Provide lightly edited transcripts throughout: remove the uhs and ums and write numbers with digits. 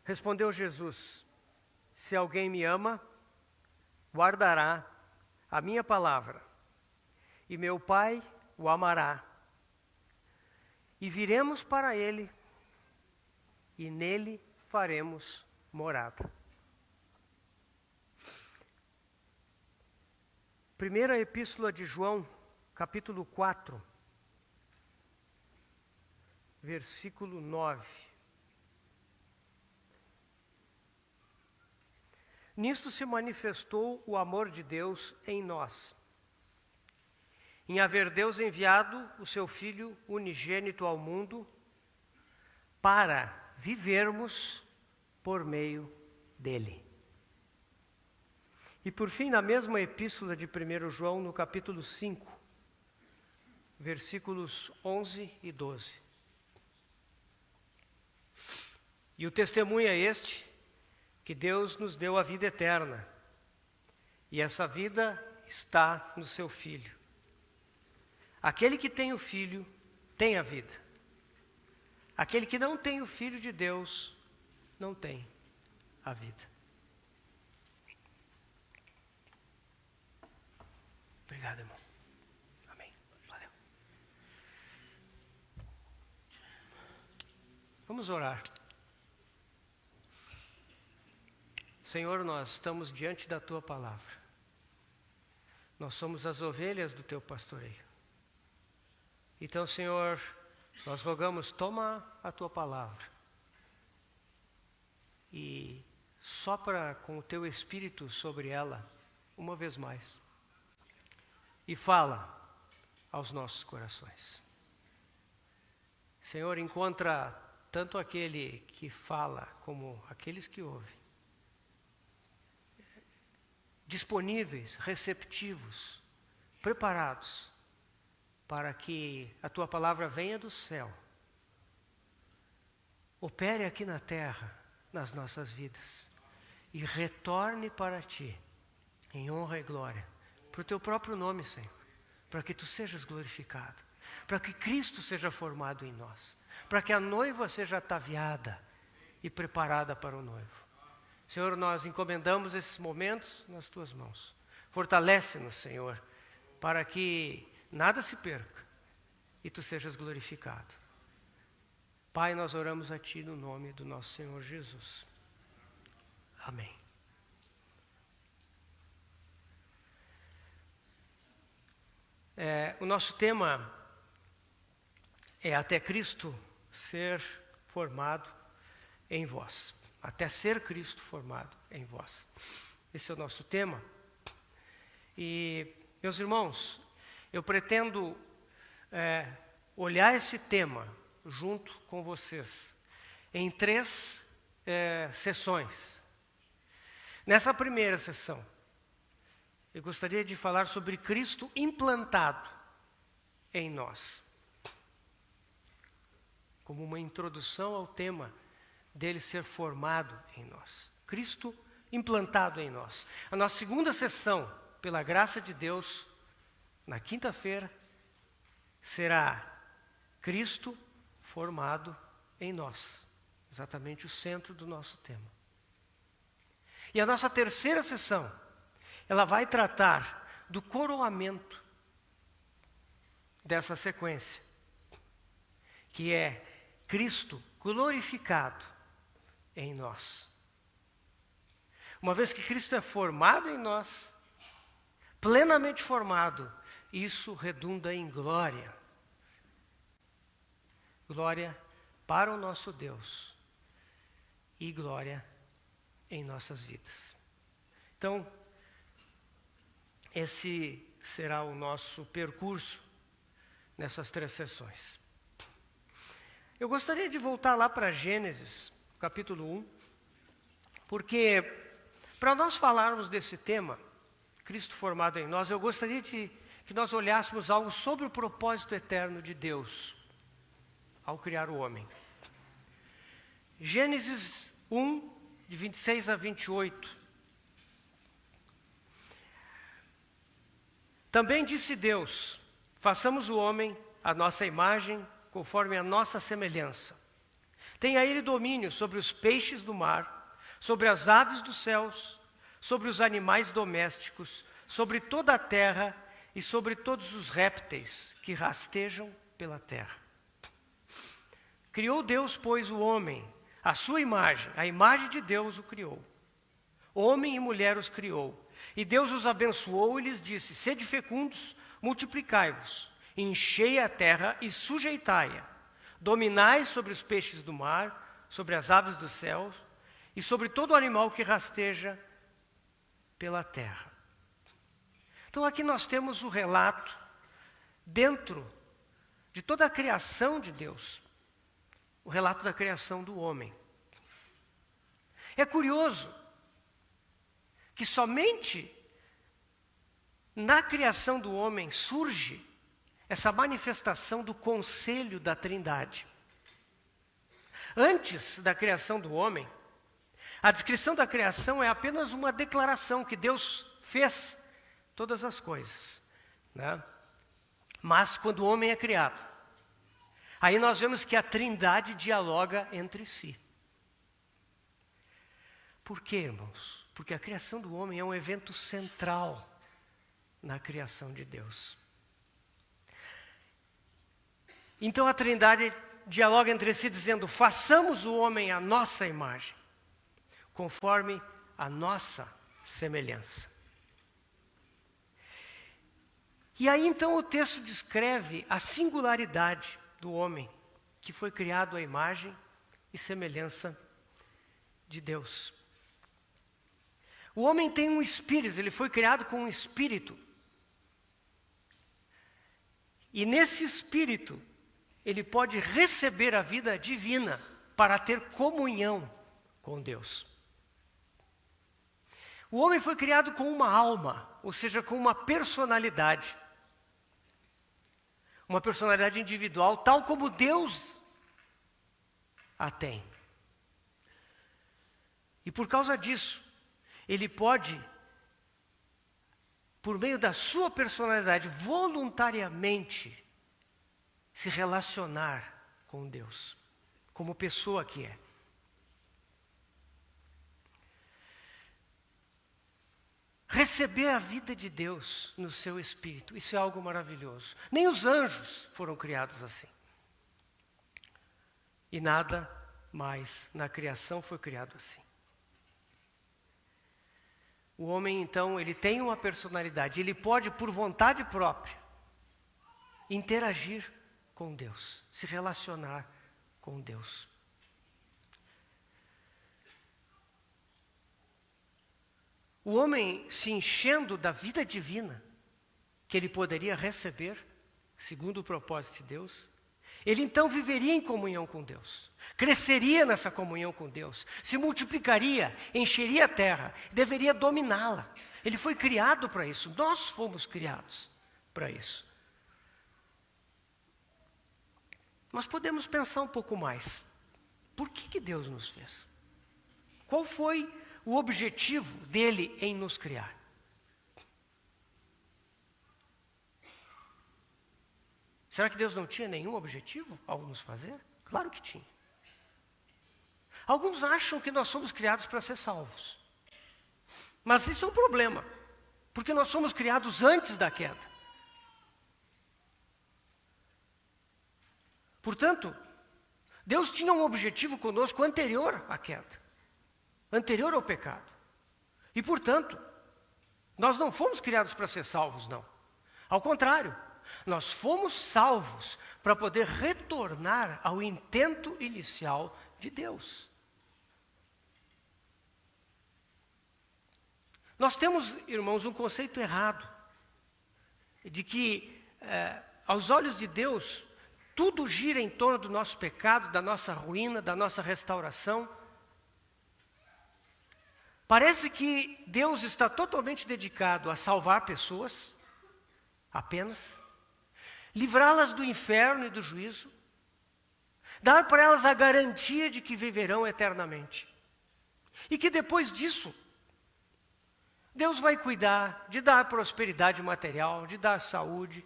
Respondeu Jesus: se alguém me ama, guardará a minha palavra, e meu Pai o amará. E viremos para ele, e nele faremos morada. Primeira Epístola de João, capítulo 4, versículo 9. Nisto se manifestou o amor de Deus em nós, em haver Deus enviado o seu Filho unigênito ao mundo para vivermos por meio dele. E por fim, na mesma epístola de 1 João, no capítulo 5, versículos 11 e 12. E o testemunho é este, que Deus nos deu a vida eterna, e essa vida está no seu Filho. Aquele que tem o Filho tem a vida. Aquele que não tem o Filho de Deus não tem a vida. Obrigado, irmão. Amém. Valeu. Vamos orar. Senhor, nós estamos diante da Tua palavra. Nós somos as ovelhas do Teu pastoreio. Então, Senhor, nós rogamos, toma a Tua palavra e sopra com o Teu Espírito sobre ela uma vez mais. E fala aos nossos corações. Senhor, encontra tanto aquele que fala como aqueles que ouvem disponíveis, receptivos, preparados para que a Tua palavra venha do céu, opere aqui na terra, nas nossas vidas, e retorne para Ti, em honra e glória, para o Teu próprio nome, Senhor, para que Tu sejas glorificado, para que Cristo seja formado em nós, para que a noiva seja ataviada e preparada para o noivo. Senhor, nós encomendamos esses momentos nas Tuas mãos. Fortalece-nos, Senhor, para que nada se perca e Tu sejas glorificado. Pai, nós oramos a Ti no nome do nosso Senhor Jesus. Amém. O nosso tema é até Cristo ser formado em vós. Até ser Cristo formado em vós. Esse é o nosso tema. E, meus irmãos, eu pretendo olhar esse tema junto com vocês em 3 sessões. Nessa primeira sessão, eu gostaria de falar sobre Cristo implantado em nós, como uma introdução ao tema dele ser formado em nós. Cristo implantado em nós. A nossa segunda sessão, pela graça de Deus, na quinta-feira, será Cristo formado em nós. Exatamente o centro do nosso tema. E a nossa terceira sessão, ela vai tratar do coroamento dessa sequência, que é Cristo glorificado em nós. Uma vez que Cristo é formado em nós, plenamente formado, isso redunda em glória. Glória para o nosso Deus e glória em nossas vidas. Então, esse será o nosso percurso nessas 3 sessões. Eu gostaria de voltar lá para Gênesis, capítulo 1, porque para nós falarmos desse tema, Cristo formado em nós, eu gostaria que nós olhássemos algo sobre o propósito eterno de Deus ao criar o homem. Gênesis 1, de 26 a 28. Também disse Deus: façamos o homem à nossa imagem, conforme a nossa semelhança. Tem a ele domínio sobre os peixes do mar, sobre as aves dos céus, sobre os animais domésticos, sobre toda a terra e sobre todos os répteis que rastejam pela terra. Criou Deus, pois, o homem, a sua imagem, a imagem de Deus o criou. Homem e mulher os criou. E Deus os abençoou e lhes disse: sede fecundos, multiplicai-vos, enchei a terra e sujeitai-a. Dominai sobre os peixes do mar, sobre as aves dos céus e sobre todo animal que rasteja pela terra. Então aqui nós temos o relato dentro de toda a criação de Deus, o relato da criação do homem. É curioso que somente na criação do homem surge essa manifestação do conselho da Trindade. Antes da criação do homem, a descrição da criação é apenas uma declaração que Deus fez todas as coisas, né? Mas quando o homem é criado, aí nós vemos que a Trindade dialoga entre si. Por quê, irmãos? Porque a criação do homem é um evento central na criação de Deus. Então a Trindade dialoga entre si dizendo: façamos o homem à nossa imagem, conforme a nossa semelhança. E aí então o texto descreve a singularidade do homem, que foi criado à imagem e semelhança de Deus. O homem tem um espírito, ele foi criado com um espírito. E nesse espírito, ele pode receber a vida divina para ter comunhão com Deus. O homem foi criado com uma alma, ou seja, com uma personalidade. Uma personalidade individual, tal como Deus a tem. E por causa disso, ele pode, por meio da sua personalidade, voluntariamente se relacionar com Deus, como pessoa que é. Receber a vida de Deus no seu espírito, isso é algo maravilhoso. Nem os anjos foram criados assim. E nada mais na criação foi criado assim. O homem, então, ele tem uma personalidade, ele pode, por vontade própria, interagir com Deus, se relacionar com Deus. O homem se enchendo da vida divina que ele poderia receber, segundo o propósito de Deus, ele então viveria em comunhão com Deus, cresceria nessa comunhão com Deus, se multiplicaria, encheria a terra, deveria dominá-la. Ele foi criado para isso, nós fomos criados para isso. Nós podemos pensar um pouco mais. Por que Deus nos fez? Qual foi o objetivo dele em nos criar? Será que Deus não tinha nenhum objetivo ao nos fazer? Claro que tinha. Alguns acham que nós somos criados para ser salvos. Mas isso é um problema, porque nós somos criados antes da queda. Portanto, Deus tinha um objetivo conosco anterior à queda, anterior ao pecado. E, portanto, nós não fomos criados para ser salvos, não. Ao contrário, nós fomos salvos para poder retornar ao intento inicial de Deus. Nós temos, irmãos, um conceito errado de que, aos olhos de Deus, tudo gira em torno do nosso pecado, da nossa ruína, da nossa restauração. Parece que Deus está totalmente dedicado a salvar pessoas, apenas, livrá-las do inferno e do juízo, dar para elas a garantia de que viverão eternamente. E que depois disso, Deus vai cuidar de dar prosperidade material, de dar saúde,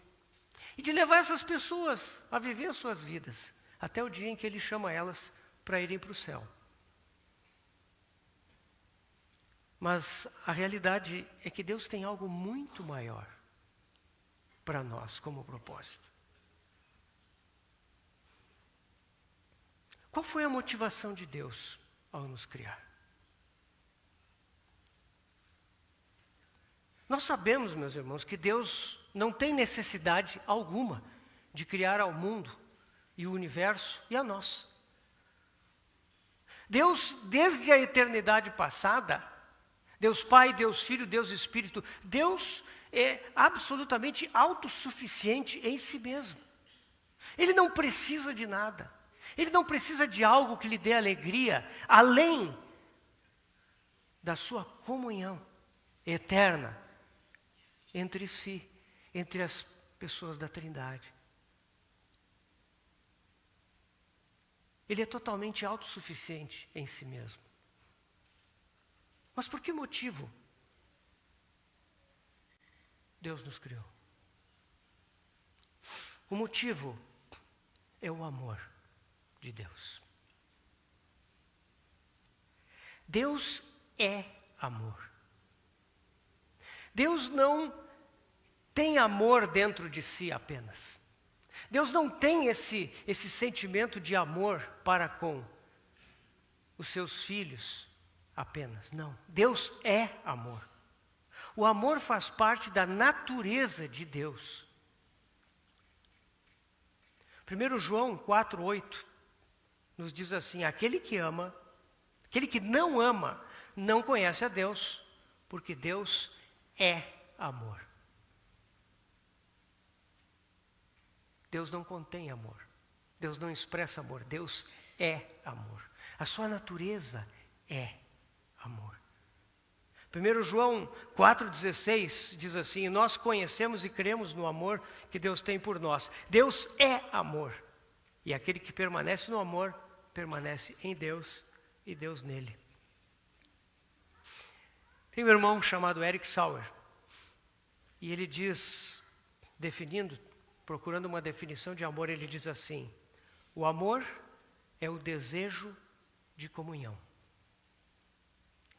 e de levar essas pessoas a viver as suas vidas, até o dia em que Ele chama elas para irem para o céu. Mas a realidade é que Deus tem algo muito maior para nós como propósito. Qual foi a motivação de Deus ao nos criar? Nós sabemos, meus irmãos, que Deus não tem necessidade alguma de criar ao mundo e o universo e a nós. Deus, desde a eternidade passada, Deus Pai, Deus Filho, Deus Espírito, Deus é absolutamente autossuficiente em si mesmo. Ele não precisa de nada. Ele não precisa de algo que lhe dê alegria, além da sua comunhão eterna entre si, entre as pessoas da Trindade. Ele é totalmente autossuficiente em si mesmo. Mas por que motivo Deus nos criou? O motivo é o amor de Deus. Deus é amor. Deus não tem amor dentro de si apenas. Deus não tem esse sentimento de amor para com os seus filhos apenas. Não. Deus é amor. O amor faz parte da natureza de Deus. 1 João 4,8 nos diz assim: aquele que não ama, não conhece a Deus, porque Deus é amor. Deus não contém amor. Deus não expressa amor. Deus é amor. A sua natureza é amor. 1 João 4,16 diz assim: nós conhecemos e cremos no amor que Deus tem por nós. Deus é amor. E aquele que permanece no amor, permanece em Deus e Deus nele. Tem um irmão chamado Eric Sauer. E ele diz, procurando uma definição de amor, ele diz assim: o amor é o desejo de comunhão.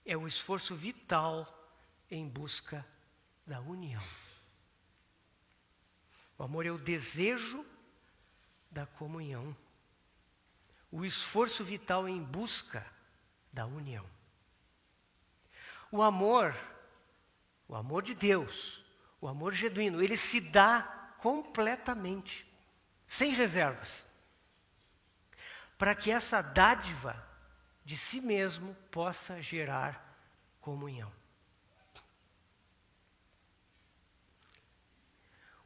É o esforço vital em busca da união. O amor é o desejo da comunhão. O esforço vital em busca da união. O amor de Deus, o amor genuíno, ele se dá completamente, sem reservas, para que essa dádiva de si mesmo possa gerar comunhão.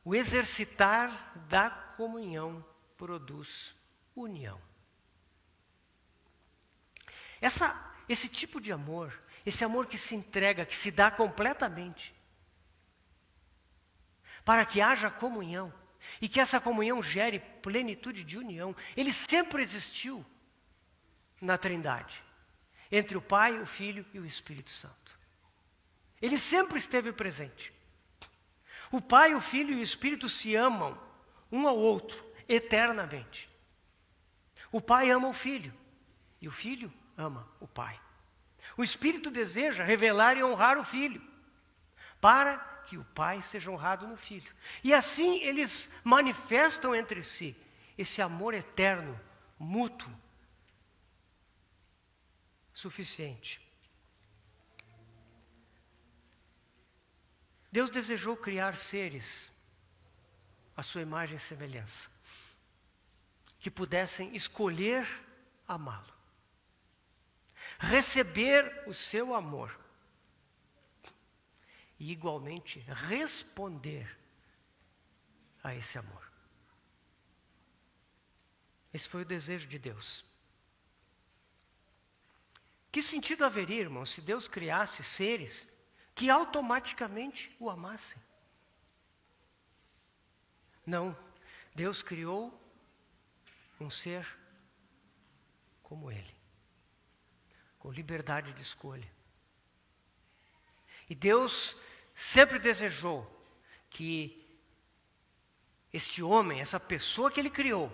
O exercitar da comunhão produz união. Esse tipo de amor, esse amor que se entrega, que se dá completamente, para que haja comunhão, e que essa comunhão gere plenitude de união, ele sempre existiu na Trindade, entre o Pai, o Filho e o Espírito Santo. Ele sempre esteve presente. O Pai, o Filho e o Espírito se amam um ao outro eternamente. O Pai ama o Filho e o Filho ama o Pai. O Espírito deseja revelar e honrar o Filho, para que o Pai seja honrado no Filho. E assim eles manifestam entre si esse amor eterno, mútuo, suficiente. Deus desejou criar seres à sua imagem e semelhança, que pudessem escolher amá-lo, receber o seu amor e igualmente responder a esse amor. Esse foi o desejo de Deus. Que sentido haveria, irmãos, se Deus criasse seres que automaticamente o amassem? Não, Deus criou um ser como Ele, com liberdade de escolha. E Deus sempre desejou que este homem, essa pessoa que Ele criou,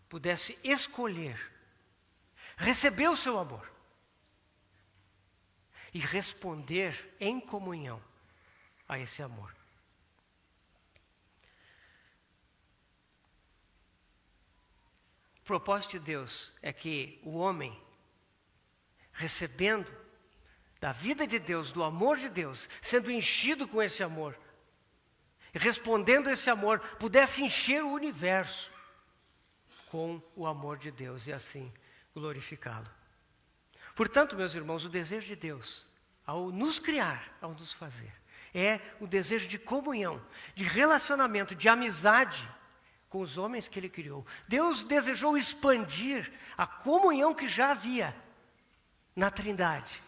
pudesse escolher receber o seu amor e responder em comunhão a esse amor. O propósito de Deus é que o homem, recebendo da vida de Deus, do amor de Deus, sendo enchido com esse amor, e respondendo a esse amor, pudesse encher o universo com o amor de Deus e assim glorificá-lo. Portanto, meus irmãos, o desejo de Deus, ao nos criar, ao nos fazer, é o desejo de comunhão, de relacionamento, de amizade com os homens que Ele criou. Deus desejou expandir a comunhão que já havia na Trindade,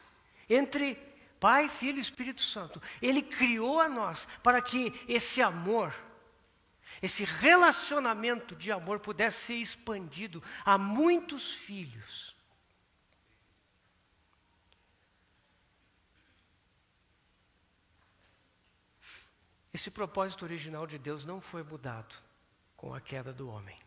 entre Pai, Filho e Espírito Santo. Ele criou a nós para que esse amor, esse relacionamento de amor pudesse ser expandido a muitos filhos. Esse propósito original de Deus não foi mudado com a queda do homem.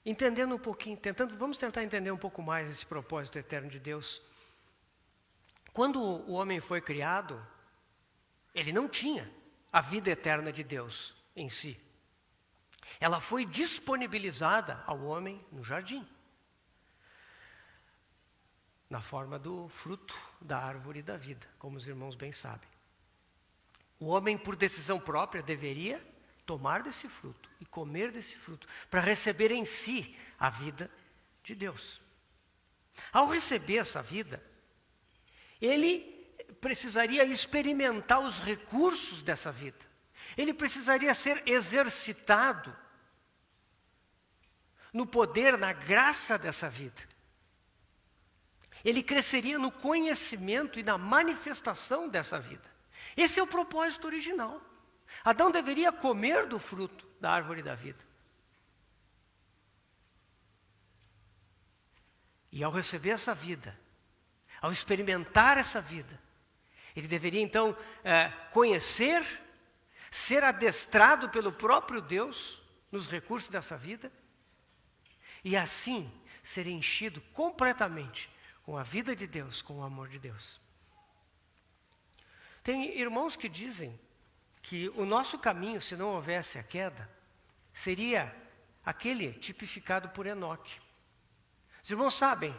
Entendendo um pouquinho, vamos tentar entender um pouco mais esse propósito eterno de Deus. Quando o homem foi criado, ele não tinha a vida eterna de Deus em si. Ela foi disponibilizada ao homem no jardim, na forma do fruto da árvore da vida, como os irmãos bem sabem. O homem, por decisão própria, deveria tomar desse fruto e comer desse fruto, para receber em si a vida de Deus. Ao receber essa vida, ele precisaria experimentar os recursos dessa vida. Ele precisaria ser exercitado no poder, na graça dessa vida. Ele cresceria no conhecimento e na manifestação dessa vida. Esse é o propósito original. Adão deveria comer do fruto da árvore da vida. E ao receber essa vida, ao experimentar essa vida, ele deveria então conhecer, ser adestrado pelo próprio Deus nos recursos dessa vida, e assim ser enchido completamente com a vida de Deus, com o amor de Deus. Tem irmãos que dizem que o nosso caminho, se não houvesse a queda, seria aquele tipificado por Enoque. Os irmãos sabem,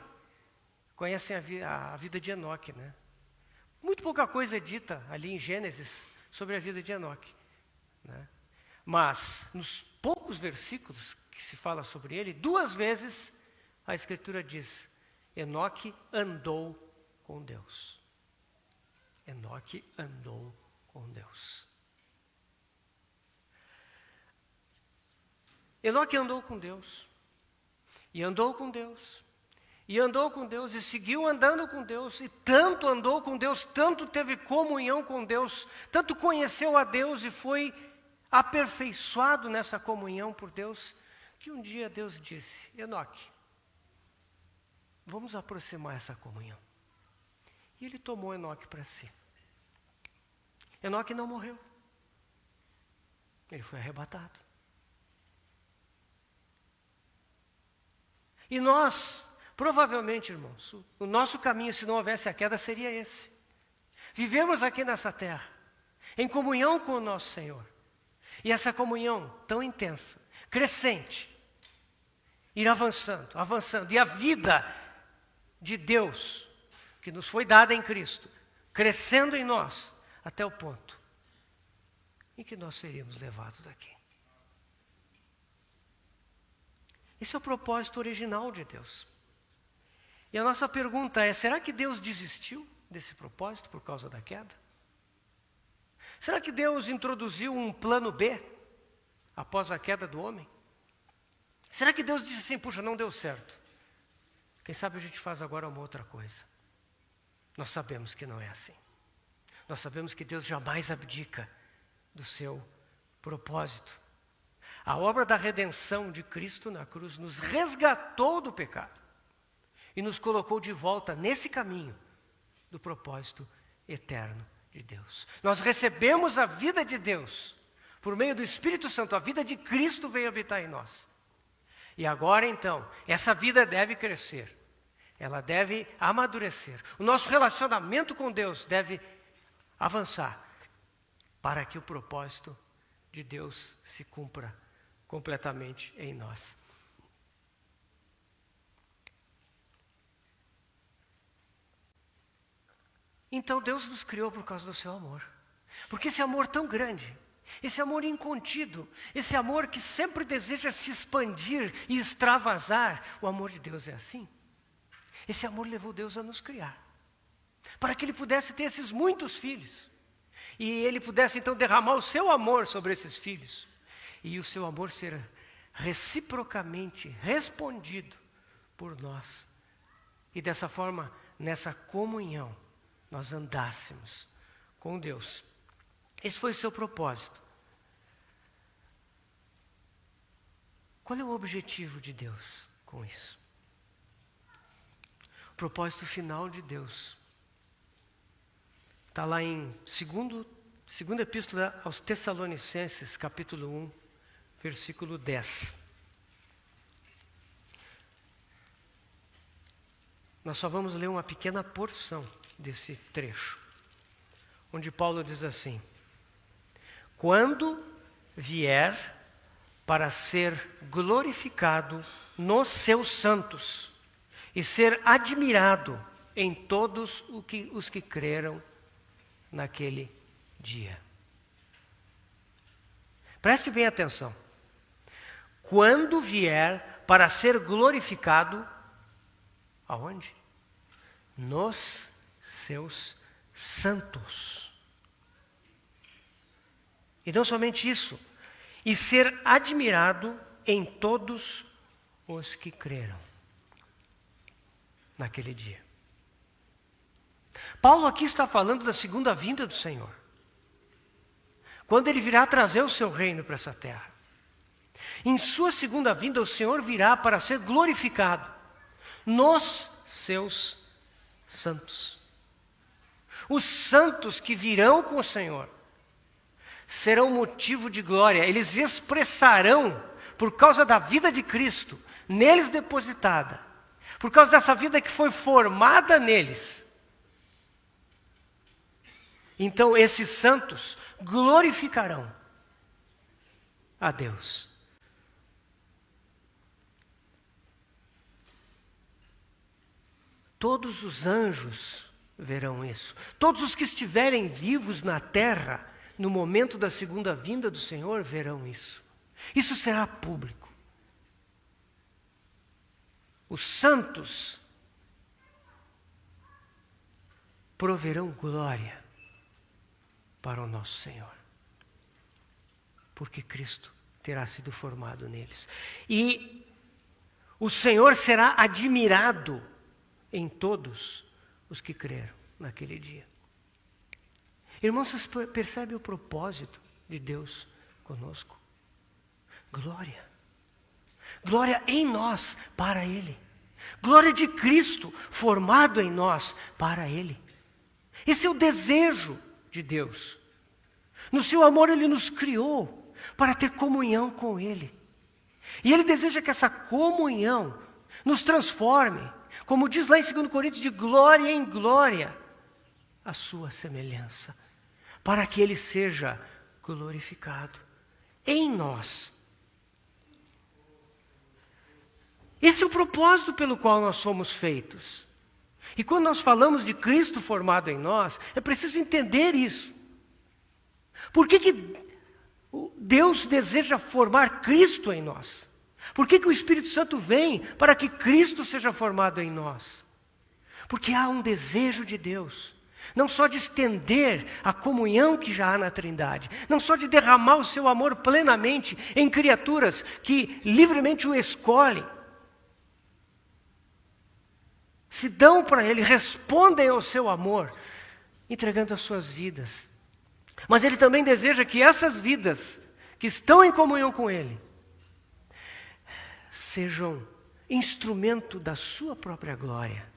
conhecem a vida de Enoque, né? Muito pouca coisa é dita ali em Gênesis sobre a vida de Enoque, né? Mas, nos poucos versículos que se fala sobre ele, 2 vezes a Escritura diz: Enoque andou com Deus. Enoque andou com Deus. Enoque andou com Deus, e andou com Deus, e andou com Deus, e seguiu andando com Deus, e tanto andou com Deus, tanto teve comunhão com Deus, tanto conheceu a Deus e foi aperfeiçoado nessa comunhão por Deus, que um dia Deus disse: Enoque, vamos aproximar essa comunhão. E ele tomou Enoque para si. Enoque não morreu. Ele foi arrebatado. E nós, provavelmente, irmãos, o nosso caminho, se não houvesse a queda, seria esse. Vivemos aqui nessa terra, em comunhão com o nosso Senhor. E essa comunhão tão intensa, crescente, ir avançando, avançando. E a vida de Deus, que nos foi dada em Cristo, crescendo em nós, até o ponto em que nós seríamos levados daqui. Esse é o propósito original de Deus. E a nossa pergunta é: será que Deus desistiu desse propósito por causa da queda? Será que Deus introduziu um plano B após a queda do homem? Será que Deus disse assim: puxa, não deu certo, quem sabe a gente faz agora uma outra coisa? Nós sabemos que não é assim. Nós sabemos que Deus jamais abdica do seu propósito. A obra da redenção de Cristo na cruz nos resgatou do pecado e nos colocou de volta nesse caminho do propósito eterno de Deus. Nós recebemos a vida de Deus por meio do Espírito Santo, a vida de Cristo veio habitar em nós. E agora então, essa vida deve crescer, ela deve amadurecer. O nosso relacionamento com Deus deve avançar, para que o propósito de Deus se cumpra completamente em nós. Então Deus nos criou por causa do seu amor. Porque esse amor tão grande, esse amor incontido, esse amor que sempre deseja se expandir e extravasar, o amor de Deus é assim. Esse amor levou Deus a nos criar, para que Ele pudesse ter esses muitos filhos. E Ele pudesse então derramar o seu amor sobre esses filhos. E o seu amor ser reciprocamente respondido por nós. E dessa forma, nessa comunhão, nós andássemos com Deus. Esse foi o seu propósito. Qual é o objetivo de Deus com isso? O propósito final de Deus está lá em segunda epístola aos Tessalonicenses, capítulo 1, versículo 10. Nós só vamos ler uma pequena porção desse trecho, onde Paulo diz assim: quando vier para ser glorificado nos seus santos e ser admirado em todos os que creram naquele dia. Preste bem atenção. Quando vier para ser glorificado, aonde? Nos seus santos. E não somente isso, e ser admirado em todos os que creram naquele dia. Paulo aqui está falando da segunda vinda do Senhor, quando Ele virá trazer o seu reino para essa terra. Em sua segunda vinda, o Senhor virá para ser glorificado nos seus santos. Os santos que virão com o Senhor serão motivo de glória. Eles expressarão, por causa da vida de Cristo, neles depositada, por causa dessa vida que foi formada neles. Então esses santos glorificarão a Deus. Todos os anjos verão isso. Todos os que estiverem vivos na terra, no momento da segunda vinda do Senhor, verão isso. Isso será público. Os santos proverão glória para o nosso Senhor, porque Cristo terá sido formado neles. E o Senhor será admirado em todos os que creram naquele dia. Irmãos, vocês percebem o propósito de Deus conosco? Glória. Glória em nós, para Ele. Glória de Cristo, formado em nós, para Ele. Esse é o desejo de Deus. No seu amor Ele nos criou para ter comunhão com Ele. E Ele deseja que essa comunhão nos transforme, como diz lá em 2 Coríntios, de glória em glória, a sua semelhança, para que Ele seja glorificado em nós. Esse é o propósito pelo qual nós somos feitos. E quando nós falamos de Cristo formado em nós, é preciso entender isso. Por que Deus deseja formar Cristo em nós? Por que o Espírito Santo vem para que Cristo seja formado em nós? Porque há um desejo de Deus, não só de estender a comunhão que já há na Trindade, não só de derramar o seu amor plenamente em criaturas que livremente o escolhem, se dão para Ele, respondem ao seu amor, entregando as suas vidas. Mas Ele também deseja que essas vidas que estão em comunhão com Ele sejam instrumento da sua própria glória.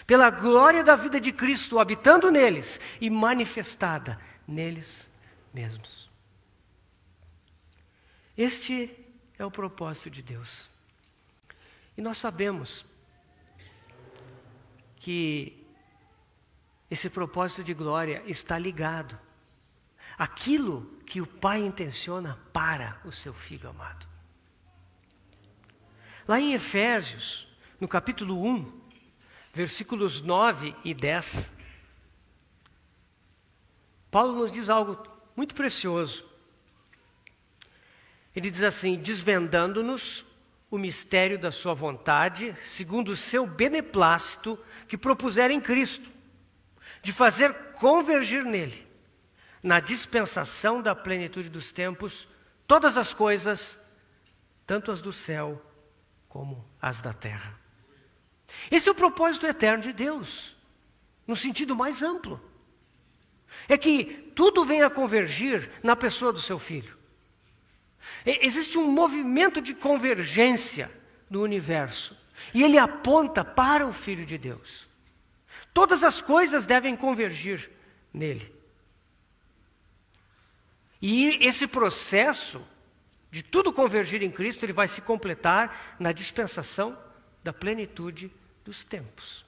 Pela glória da vida de Cristo habitando neles e manifestada neles mesmos. Este é o propósito de Deus. E nós sabemos que esse propósito de glória está ligado àquilo que o Pai intenciona para o seu Filho amado. Lá em Efésios, no capítulo 1, versículos 9 e 10, Paulo nos diz algo muito precioso. Ele diz assim: desvendando-nos o mistério da sua vontade, segundo o seu beneplácito, que propusera em Cristo, de fazer convergir nele, na dispensação da plenitude dos tempos, todas as coisas, tanto as do céu como as da terra. Esse é o propósito eterno de Deus, no sentido mais amplo. É que tudo venha a convergir na pessoa do seu Filho. Existe um movimento de convergência no universo, e ele aponta para o Filho de Deus. Todas as coisas devem convergir nele. E esse processo de tudo convergir em Cristo, ele vai se completar na dispensação da plenitude dos tempos.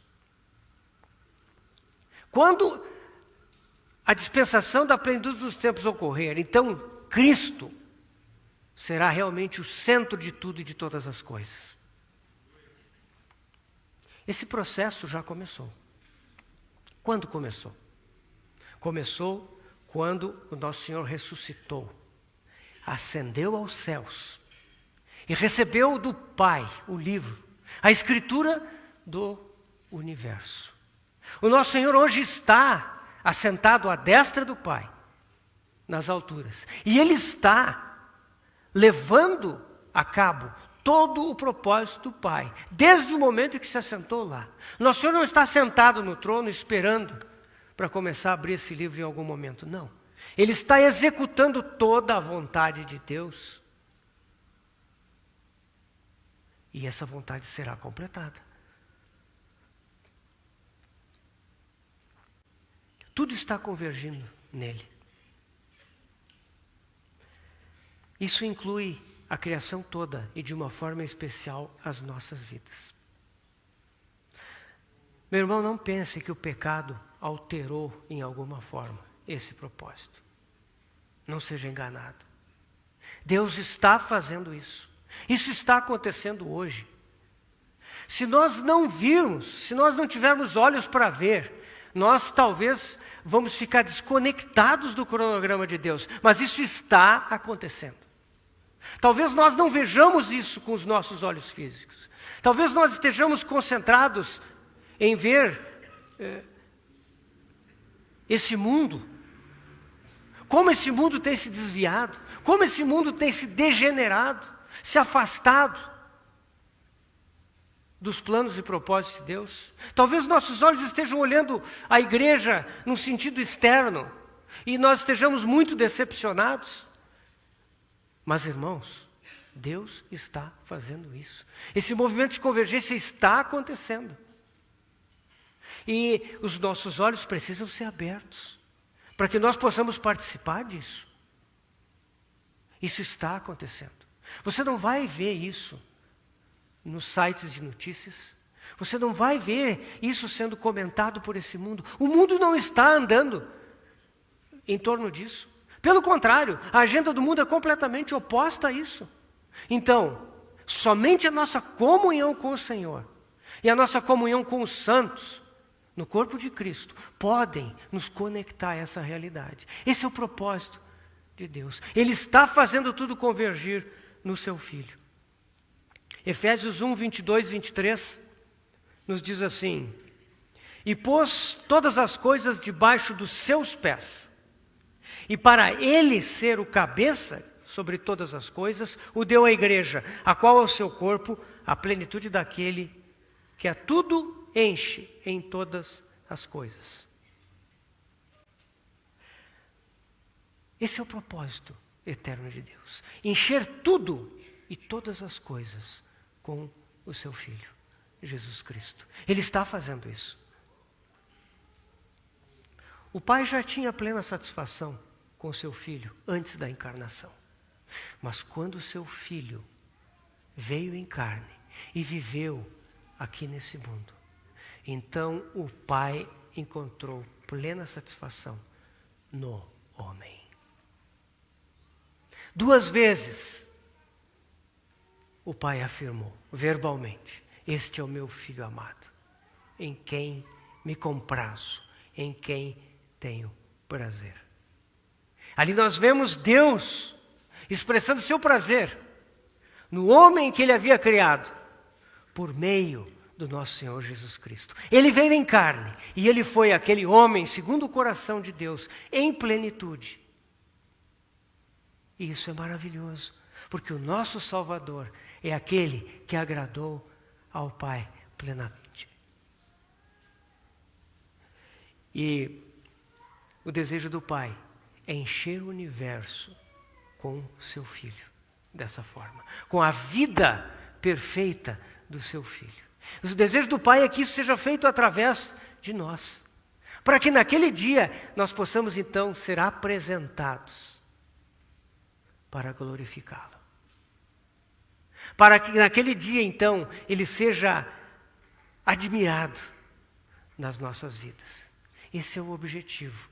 Quando a dispensação da plenitude dos tempos ocorrer, então Cristo será realmente o centro de tudo e de todas as coisas. Esse processo já começou. Quando começou? Começou quando o nosso Senhor ressuscitou, ascendeu aos céus e recebeu do Pai o livro, a escritura do universo. O nosso Senhor hoje está assentado à destra do Pai, nas alturas, e Ele está levando a cabo todo o propósito do Pai, desde o momento em que se assentou lá. Nosso Senhor não está sentado no trono esperando para começar a abrir esse livro em algum momento, não. Ele está executando toda a vontade de Deus. E essa vontade será completada. Tudo está convergindo nele. Isso inclui a criação toda e de uma forma especial as nossas vidas. Meu irmão, não pense que o pecado alterou em alguma forma esse propósito. Não seja enganado. Deus está fazendo isso. Isso está acontecendo hoje. Se nós não virmos, se nós não tivermos olhos para ver, nós talvez vamos ficar desconectados do cronograma de Deus. Mas isso está acontecendo. Talvez nós não vejamos isso com os nossos olhos físicos. Talvez nós estejamos concentrados em ver esse mundo, como esse mundo tem se desviado, como esse mundo tem se degenerado, se afastado dos planos e propósitos de Deus. Talvez nossos olhos estejam olhando a igreja num sentido externo e nós estejamos muito decepcionados. Mas, irmãos, Deus está fazendo isso. Esse movimento de convergência está acontecendo. E os nossos olhos precisam ser abertos para que nós possamos participar disso. Isso está acontecendo. Você não vai ver isso nos sites de notícias. Você não vai ver isso sendo comentado por esse mundo. O mundo não está andando em torno disso. Pelo contrário, a agenda do mundo é completamente oposta a isso. Então, somente a nossa comunhão com o Senhor e a nossa comunhão com os santos no corpo de Cristo podem nos conectar a essa realidade. Esse é o propósito de Deus. Ele está fazendo tudo convergir no seu Filho. Efésios 1, 22 e 23 nos diz assim: e pôs todas as coisas debaixo dos seus pés, e para ele ser o cabeça sobre todas as coisas, o deu à igreja, a qual é o seu corpo, a plenitude daquele que a tudo enche em todas as coisas. Esse é o propósito eterno de Deus. Encher tudo e todas as coisas com o seu Filho, Jesus Cristo. Ele está fazendo isso. O Pai já tinha plena satisfação com o seu Filho antes da encarnação. Mas quando o seu Filho veio em carne e viveu aqui nesse mundo, então o Pai encontrou plena satisfação no homem. 2 vezes o Pai afirmou verbalmente: este é o meu Filho amado, em quem me comprazo, em quem tenho prazer. Ali nós vemos Deus expressando seu prazer no homem que Ele havia criado por meio do nosso Senhor Jesus Cristo. Ele veio em carne e Ele foi aquele homem segundo o coração de Deus, em plenitude. E isso é maravilhoso, porque o nosso Salvador é aquele que agradou ao Pai plenamente. E o desejo do Pai é encher o universo com seu Filho, dessa forma, com a vida perfeita do seu Filho. O desejo do Pai é que isso seja feito através de nós, para que naquele dia nós possamos então ser apresentados para glorificá-lo. Para que naquele dia então Ele seja admirado nas nossas vidas. Esse é o objetivo,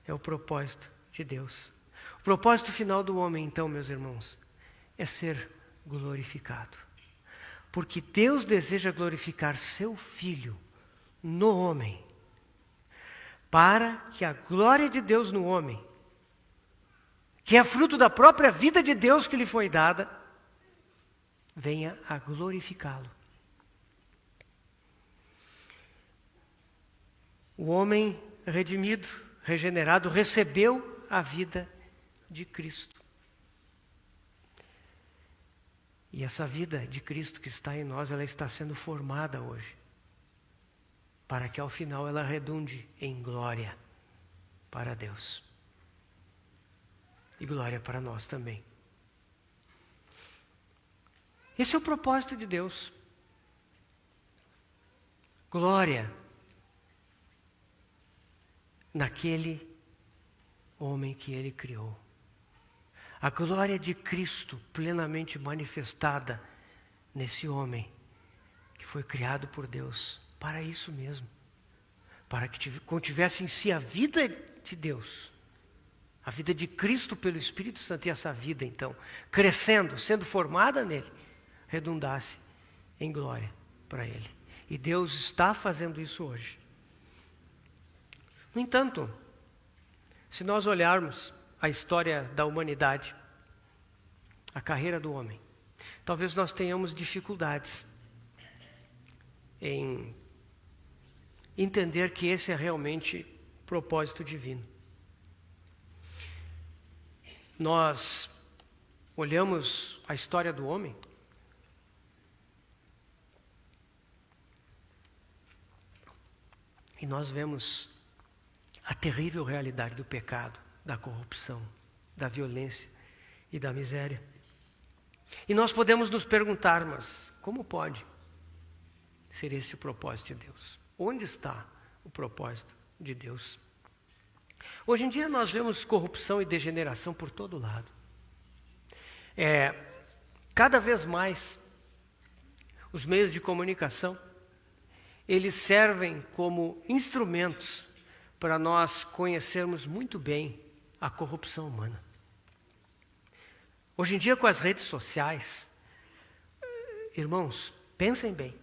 é o propósito de Deus. O propósito final do homem então, meus irmãos, é ser glorificado. Porque Deus deseja glorificar seu Filho no homem, para que a glória de Deus no homem, que é fruto da própria vida de Deus que lhe foi dada, venha a glorificá-lo. O homem redimido, regenerado, recebeu a vida de Cristo. E essa vida de Cristo que está em nós, ela está sendo formada hoje, para que ao final ela redunde em glória para Deus. E glória para nós também. Esse é o propósito de Deus. Glória naquele homem que Ele criou. A glória de Cristo plenamente manifestada nesse homem que foi criado por Deus para isso mesmo. Para que contivesse em si a vida de Deus, a vida de Cristo pelo Espírito Santo, e essa vida então, crescendo, sendo formada nele, redundasse em glória para Ele. E Deus está fazendo isso hoje. No entanto, se nós olharmos a história da humanidade, a carreira do homem, talvez nós tenhamos dificuldades em entender que esse é realmente propósito divino. Nós olhamos a história do homem e nós vemos a terrível realidade do pecado, da corrupção, da violência e da miséria. E nós podemos nos perguntar, mas como pode ser esse o propósito de Deus? Onde está o propósito de Deus? Hoje em dia nós vemos corrupção e degeneração por todo lado. Cada vez mais os meios de comunicação, eles servem como instrumentos para nós conhecermos muito bem a corrupção humana. Hoje em dia, com as redes sociais, irmãos, pensem bem.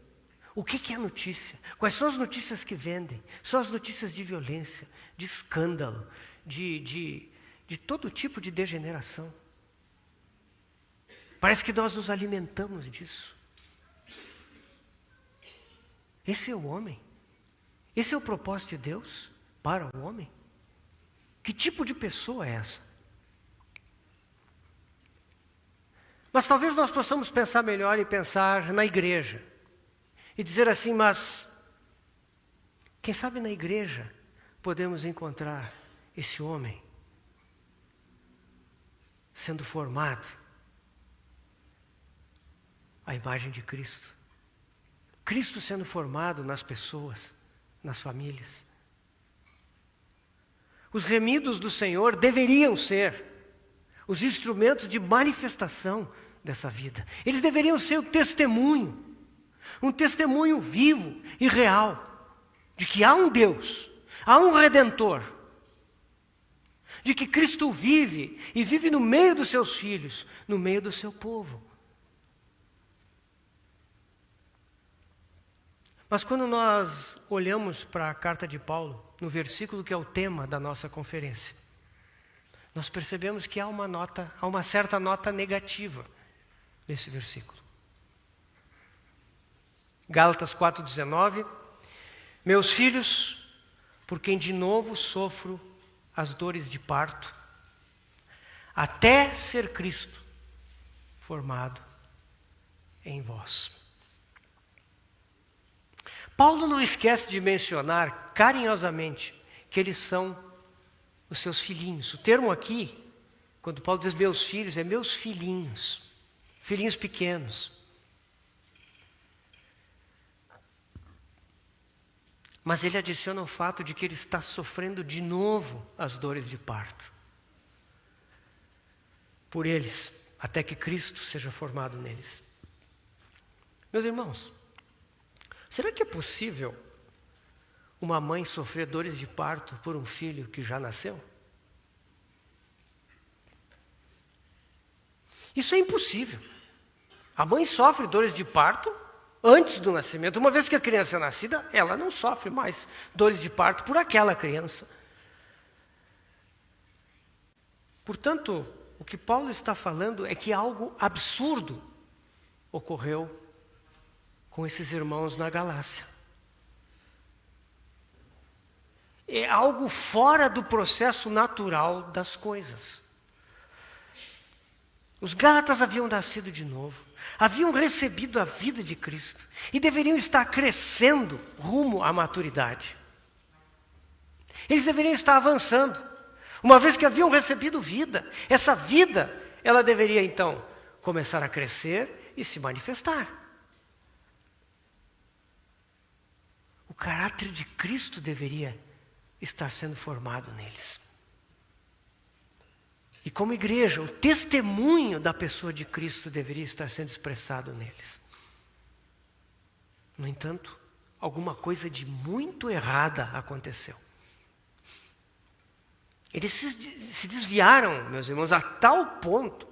O que é notícia? Quais são as notícias que vendem? São as notícias de violência, de escândalo, de todo tipo de degeneração. Parece que nós nos alimentamos disso. Esse é o homem. Esse é o propósito de Deus para o homem. Que tipo de pessoa é essa? Mas talvez nós possamos pensar melhor e pensar na igreja. E dizer assim, mas quem sabe na igreja podemos encontrar esse homem sendo formado à imagem de Cristo. Cristo sendo formado nas pessoas, nas famílias. Os remidos do Senhor deveriam ser os instrumentos de manifestação dessa vida. Eles deveriam ser um testemunho vivo e real, de que há um Deus, há um Redentor, de que Cristo vive, e vive no meio dos seus filhos, no meio do seu povo. Mas quando nós olhamos para a carta de Paulo, no versículo que é o tema da nossa conferência, nós percebemos que há uma certa nota negativa nesse versículo. Gálatas 4,19: meus filhos, por quem de novo sofro as dores de parto, até ser Cristo formado em vós. Paulo não esquece de mencionar carinhosamente que eles são os seus filhinhos. O termo aqui, quando Paulo diz meus filhos, é meus filhinhos, filhinhos pequenos. Mas ele adiciona o fato de que ele está sofrendo de novo as dores de parto. Por eles, até que Cristo seja formado neles. Meus irmãos, será que é possível uma mãe sofrer dores de parto por um filho que já nasceu? Isso é impossível. A mãe sofre dores de parto antes do nascimento. Uma vez que a criança é nascida, ela não sofre mais dores de parto por aquela criança. Portanto, o que Paulo está falando é que algo absurdo ocorreu com esses irmãos na Galácia. É algo fora do processo natural das coisas. Os Gálatas haviam nascido de novo, haviam recebido a vida de Cristo e deveriam estar crescendo rumo à maturidade. Eles deveriam estar avançando, uma vez que haviam recebido vida. Essa vida, ela deveria então começar a crescer e se manifestar. O caráter de Cristo deveria estar sendo formado neles. E como igreja, o testemunho da pessoa de Cristo deveria estar sendo expressado neles. No entanto, alguma coisa de muito errada aconteceu. Eles se desviaram, meus irmãos, a tal ponto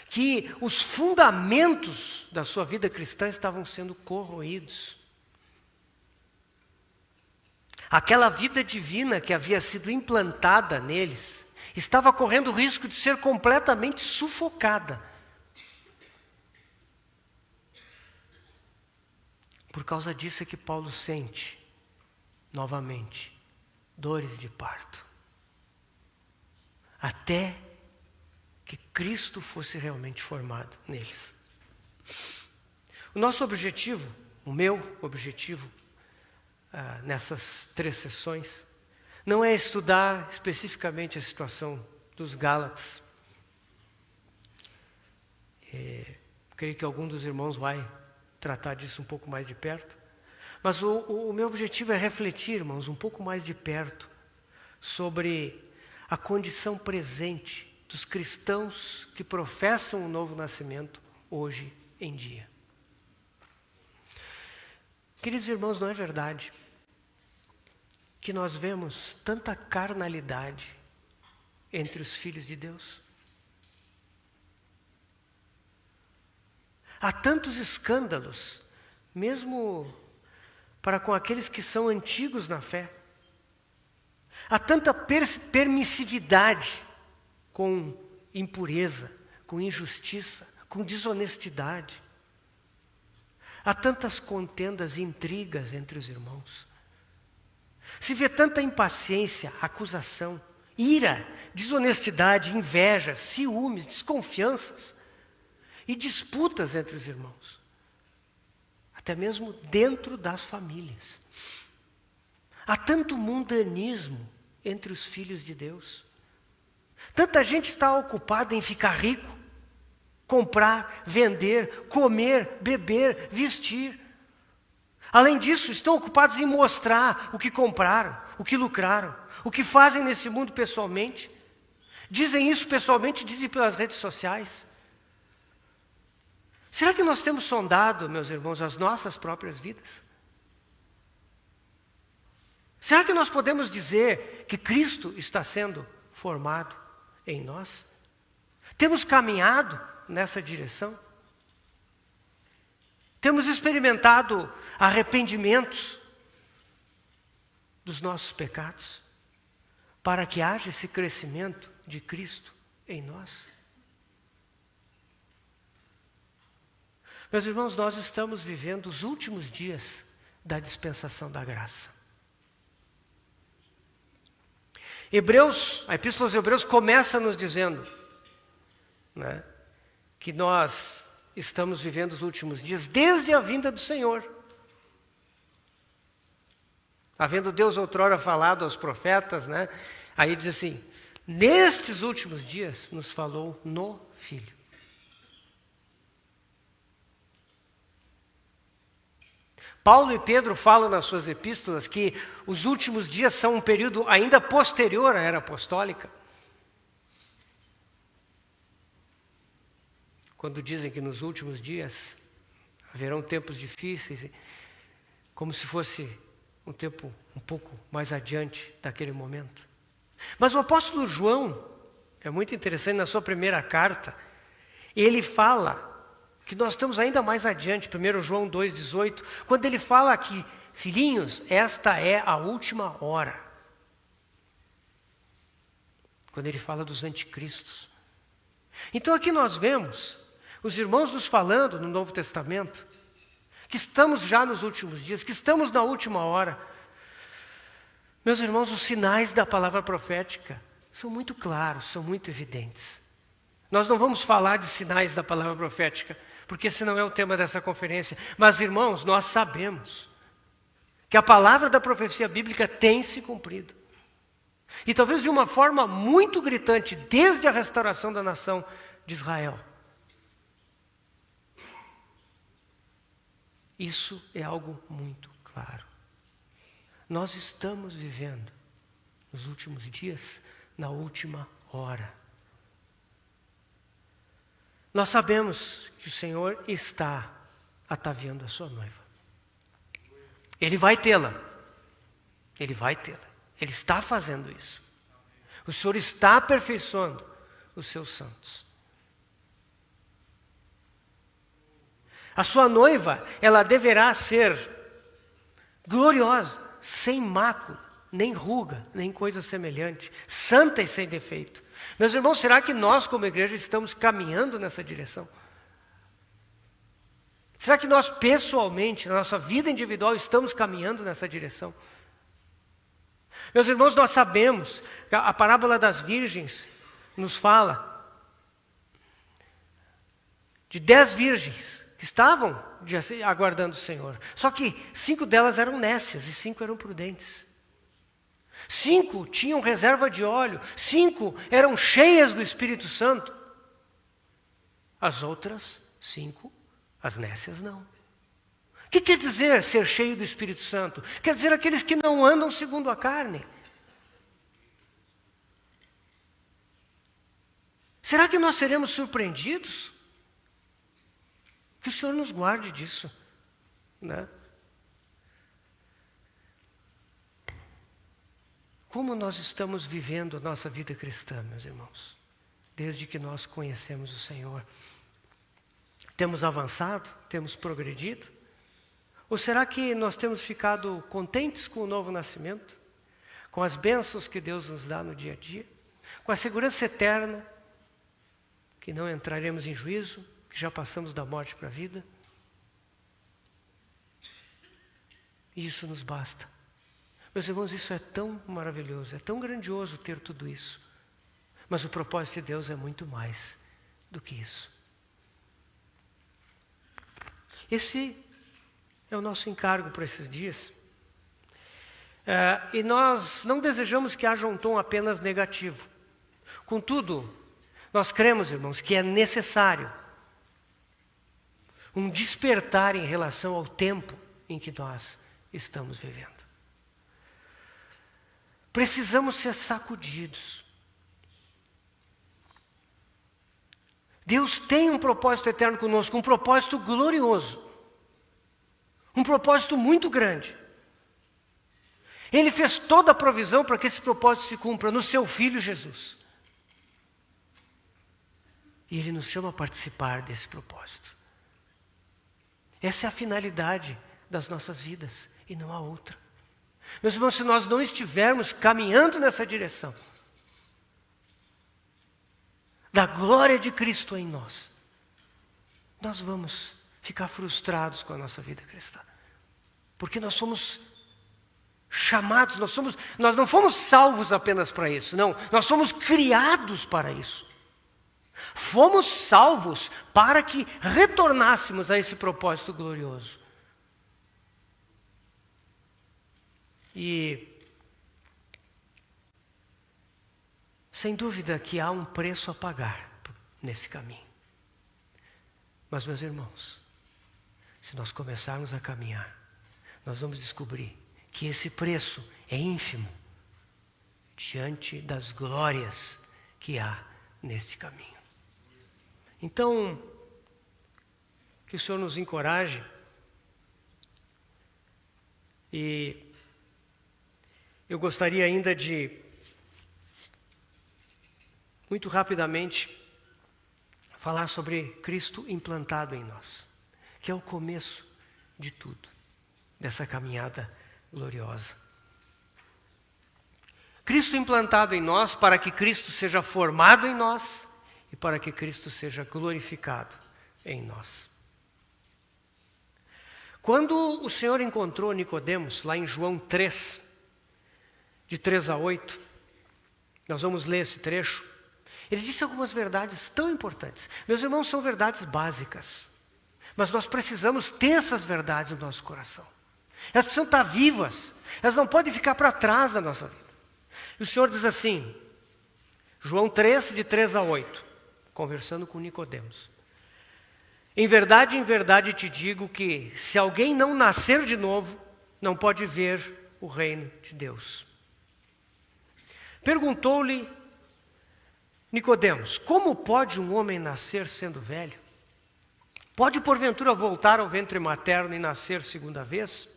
que os fundamentos da sua vida cristã estavam sendo corroídos. Aquela vida divina que havia sido implantada neles estava correndo o risco de ser completamente sufocada. Por causa disso é que Paulo sente, novamente, dores de parto. Até que Cristo fosse realmente formado neles. O nosso objetivo, o meu objetivo, nessas 3 sessões, não é estudar especificamente a situação dos Gálatas. Creio que algum dos irmãos vai tratar disso um pouco mais de perto. Mas o meu objetivo é refletir, irmãos, um pouco mais de perto sobre a condição presente dos cristãos que professam o novo nascimento hoje em dia. Queridos irmãos, não é verdade que nós vemos tanta carnalidade entre os filhos de Deus? Há tantos escândalos, mesmo para com aqueles que são antigos na fé. Há tanta permissividade com impureza, com injustiça, com desonestidade. Há tantas contendas e intrigas entre os irmãos. Se vê tanta impaciência, acusação, ira, desonestidade, inveja, ciúmes, desconfianças e disputas entre os irmãos. Até mesmo dentro das famílias. Há tanto mundanismo entre os filhos de Deus. Tanta gente está ocupada em ficar rico, comprar, vender, comer, beber, vestir. Além disso, estão ocupados em mostrar o que compraram, o que lucraram, o que fazem nesse mundo pessoalmente, Dizem isso pessoalmente, dizem pelas redes sociais. Será que nós temos sondado, meus irmãos, as nossas próprias vidas? Será que nós podemos dizer que Cristo está sendo formado em nós? Temos caminhado nessa direção? Temos experimentado arrependimentos dos nossos pecados para que haja esse crescimento de Cristo em nós? Meus irmãos, nós estamos vivendo os últimos dias da dispensação da graça. A Epístola aos Hebreus começa nos dizendo, né, que nós estamos vivendo os últimos dias desde a vinda do Senhor. Havendo Deus outrora falado aos profetas, né, aí diz assim, nestes últimos dias nos falou no Filho. Paulo e Pedro falam nas suas epístolas que os últimos dias são um período ainda posterior à era apostólica. Quando dizem que nos últimos dias haverão tempos difíceis, como se fosse um tempo um pouco mais adiante daquele momento. Mas o apóstolo João, é muito interessante, na sua primeira carta, ele fala que nós estamos ainda mais adiante, 1 João 2,18, quando ele fala que, filhinhos, esta é a última hora. Quando ele fala dos anticristos. Então aqui nós vemos os irmãos nos falando no Novo Testamento, que estamos já nos últimos dias, que estamos na última hora. Meus irmãos, os sinais da palavra profética são muito claros, são muito evidentes. Nós não vamos falar de sinais da palavra profética, porque esse não é o tema dessa conferência. Mas, irmãos, nós sabemos que a palavra da profecia bíblica tem se cumprido. E talvez de uma forma muito gritante, desde a restauração da nação de Israel. Isso é algo muito claro. Nós estamos vivendo nos últimos dias, na última hora. Nós sabemos que o Senhor está ataviando a sua noiva. Ele vai tê-la. Ele vai tê-la. Ele está fazendo isso. O Senhor está aperfeiçoando os seus santos. A sua noiva, ela deverá ser gloriosa, sem mácula, nem ruga, nem coisa semelhante, santa e sem defeito. Meus irmãos, será que nós como igreja estamos caminhando nessa direção? Será que nós pessoalmente, na nossa vida individual, estamos caminhando nessa direção? Meus irmãos, nós sabemos que a parábola das virgens nos fala de 10 virgens que estavam aguardando o Senhor. Só que 5 delas eram nécias e 5 eram prudentes. 5 tinham reserva de óleo, 5 eram cheias do Espírito Santo. As outras 5, as nécias não. O que quer dizer ser cheio do Espírito Santo? Quer dizer aqueles que não andam segundo a carne. Será que nós seremos surpreendidos? Que o Senhor nos guarde disso, né? Como nós estamos vivendo a nossa vida cristã, meus irmãos? Desde que nós conhecemos o Senhor. Temos avançado? Temos progredido? Ou será que nós temos ficado contentes com o novo nascimento? Com as bênçãos que Deus nos dá no dia a dia? Com a segurança eterna, que não entraremos em juízo, que já passamos da morte para a vida? E isso nos basta. Meus irmãos, isso é tão maravilhoso, é tão grandioso ter tudo isso. Mas o propósito de Deus é muito mais do que isso. Esse é o nosso encargo para esses dias. E nós não desejamos que haja um tom apenas negativo. Contudo, nós cremos, irmãos, que é necessário um despertar em relação ao tempo em que nós estamos vivendo. Precisamos ser sacudidos. Deus tem um propósito eterno conosco, um propósito glorioso. Um propósito muito grande. Ele fez toda a provisão para que esse propósito se cumpra no seu Filho Jesus. E Ele nos chama a participar desse propósito. Essa é a finalidade das nossas vidas e não há outra. Meus irmãos, se nós não estivermos caminhando nessa direção, da glória de Cristo em nós, nós vamos ficar frustrados com a nossa vida cristã. Porque nós somos chamados, nós não fomos salvos apenas para isso, não, nós somos criados para isso. Fomos salvos para que retornássemos a esse propósito glorioso. E, sem dúvida que há um preço a pagar nesse caminho. Mas, meus irmãos, se nós começarmos a caminhar, nós vamos descobrir que esse preço é ínfimo diante das glórias que há neste caminho. Então, que o Senhor nos encoraje e eu gostaria ainda de, muito rapidamente, falar sobre Cristo implantado em nós, que é o começo de tudo, dessa caminhada gloriosa. Cristo implantado em nós para que Cristo seja formado em nós e para que Cristo seja glorificado em nós. Quando o Senhor encontrou Nicodemos, lá em João 3, de 3 a 8, nós vamos ler esse trecho, ele disse algumas verdades tão importantes. Meus irmãos, são verdades básicas, mas nós precisamos ter essas verdades no nosso coração. Elas precisam estar vivas, elas não podem ficar para trás da nossa vida. E o Senhor diz assim, João 3, de 3 a 8, conversando com Nicodemos. Em verdade te digo que se alguém não nascer de novo, não pode ver o reino de Deus. Perguntou-lhe Nicodemos, como pode um homem nascer sendo velho? Pode porventura voltar ao ventre materno e nascer segunda vez?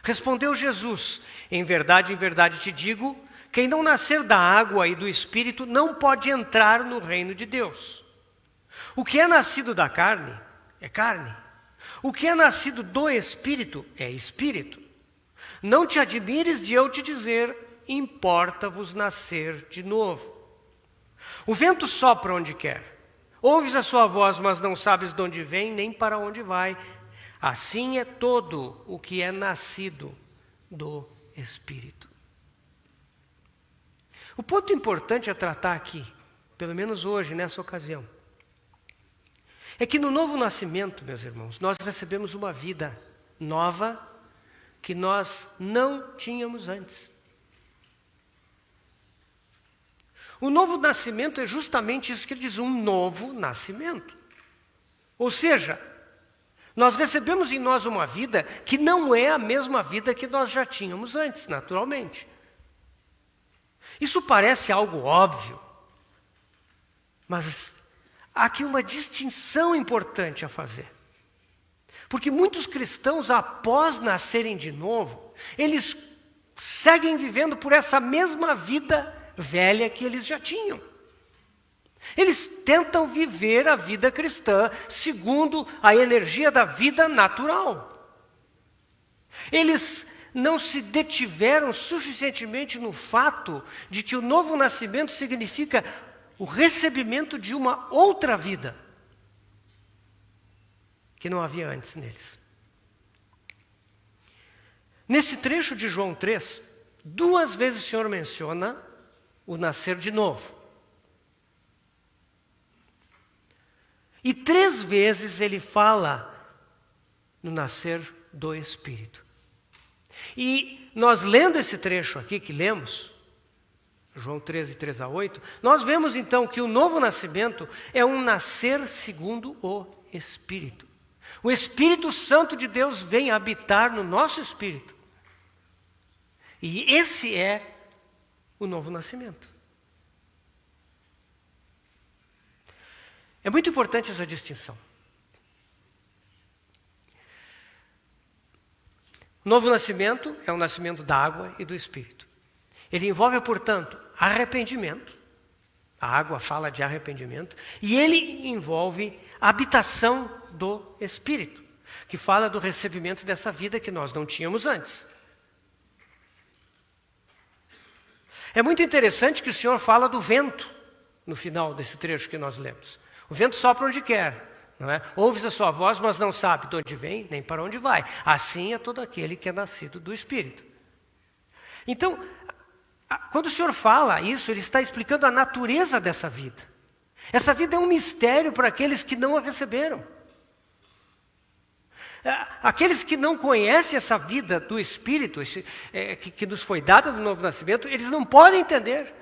Respondeu Jesus, em verdade te digo, quem não nascer da água e do Espírito não pode entrar no reino de Deus. O que é nascido da carne é carne. O que é nascido do Espírito é Espírito. Não te admires de eu te dizer, importa-vos nascer de novo. O vento sopra onde quer. Ouves a sua voz, mas não sabes de onde vem, nem para onde vai. Assim é todo o que é nascido do Espírito. O ponto importante a tratar aqui, pelo menos hoje, nessa ocasião, é que no novo nascimento, meus irmãos, nós recebemos uma vida nova que nós não tínhamos antes. O novo nascimento é justamente isso que ele diz, um novo nascimento. Ou seja, nós recebemos em nós uma vida que não é a mesma vida que nós já tínhamos antes, naturalmente. Isso parece algo óbvio, mas há aqui uma distinção importante a fazer. Porque muitos cristãos, após nascerem de novo, eles seguem vivendo por essa mesma vida velha que eles já tinham. Eles tentam viver a vida cristã segundo a energia da vida natural. Eles não se detiveram suficientemente no fato de que o novo nascimento significa o recebimento de uma outra vida que não havia antes neles. Nesse trecho de João 3, 2 vezes o Senhor menciona o nascer de novo. E 3 vezes ele fala no nascer do Espírito. E nós lendo esse trecho aqui que lemos, João 13, 3 a 8, nós vemos então que o novo nascimento é um nascer segundo o Espírito. O Espírito Santo de Deus vem habitar no nosso espírito. E esse é o novo nascimento. É muito importante essa distinção. O novo nascimento é o nascimento da água e do Espírito. Ele envolve, portanto, arrependimento. A água fala de arrependimento. E ele envolve a habitação do Espírito, que fala do recebimento dessa vida que nós não tínhamos antes. É muito interessante que o Senhor fala do vento no final desse trecho que nós lemos. O vento sopra onde quer, não é? Ouves a sua voz, mas não sabe de onde vem, nem para onde vai. Assim é todo aquele que é nascido do Espírito. Então, quando o Senhor fala isso, Ele está explicando a natureza dessa vida. Essa vida é um mistério para aqueles que não a receberam. Aqueles que não conhecem essa vida do Espírito, que nos foi dada no novo nascimento, eles não podem entender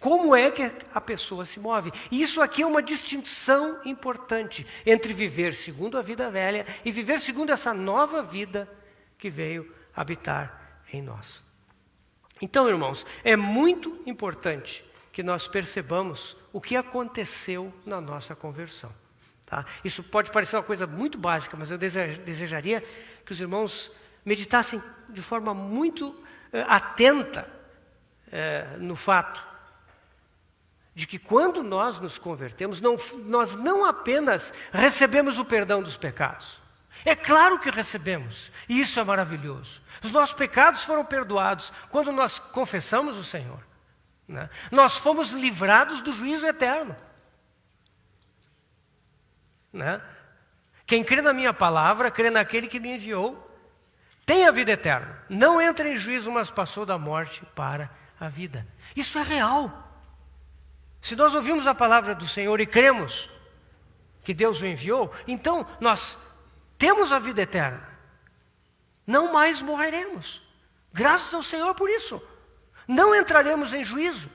como é que a pessoa se move. E isso aqui é uma distinção importante entre viver segundo a vida velha e viver segundo essa nova vida que veio habitar em nós. Então, irmãos, é muito importante que nós percebamos o que aconteceu na nossa conversão. Tá? Isso pode parecer uma coisa muito básica, mas eu desejaria que os irmãos meditassem de forma muito atenta no fato de que quando nós nos convertemos, nós não apenas recebemos o perdão dos pecados. É claro que recebemos, e isso é maravilhoso. Os nossos pecados foram perdoados quando nós confessamos o Senhor. Né? Nós fomos livrados do juízo eterno. Né? Quem crê na minha palavra, crê naquele que me enviou, tem a vida eterna. Não entra em juízo, mas passou da morte para a vida. Isso é real. Se nós ouvimos a palavra do Senhor e cremos que Deus o enviou, então nós temos a vida eterna. Não mais morreremos. Graças ao Senhor por isso. Não entraremos em juízo.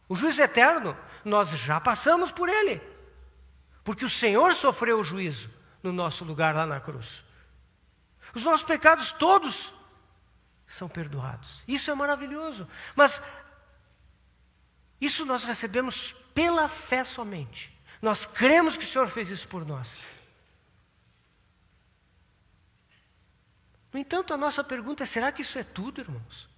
O juízo eterno, nós já passamos por ele. Porque o Senhor sofreu o juízo no nosso lugar lá na cruz. Os nossos pecados todos são perdoados. Isso é maravilhoso. Mas isso nós recebemos pela fé somente. Nós cremos que o Senhor fez isso por nós. No entanto, a nossa pergunta é: será que isso é tudo, irmãos?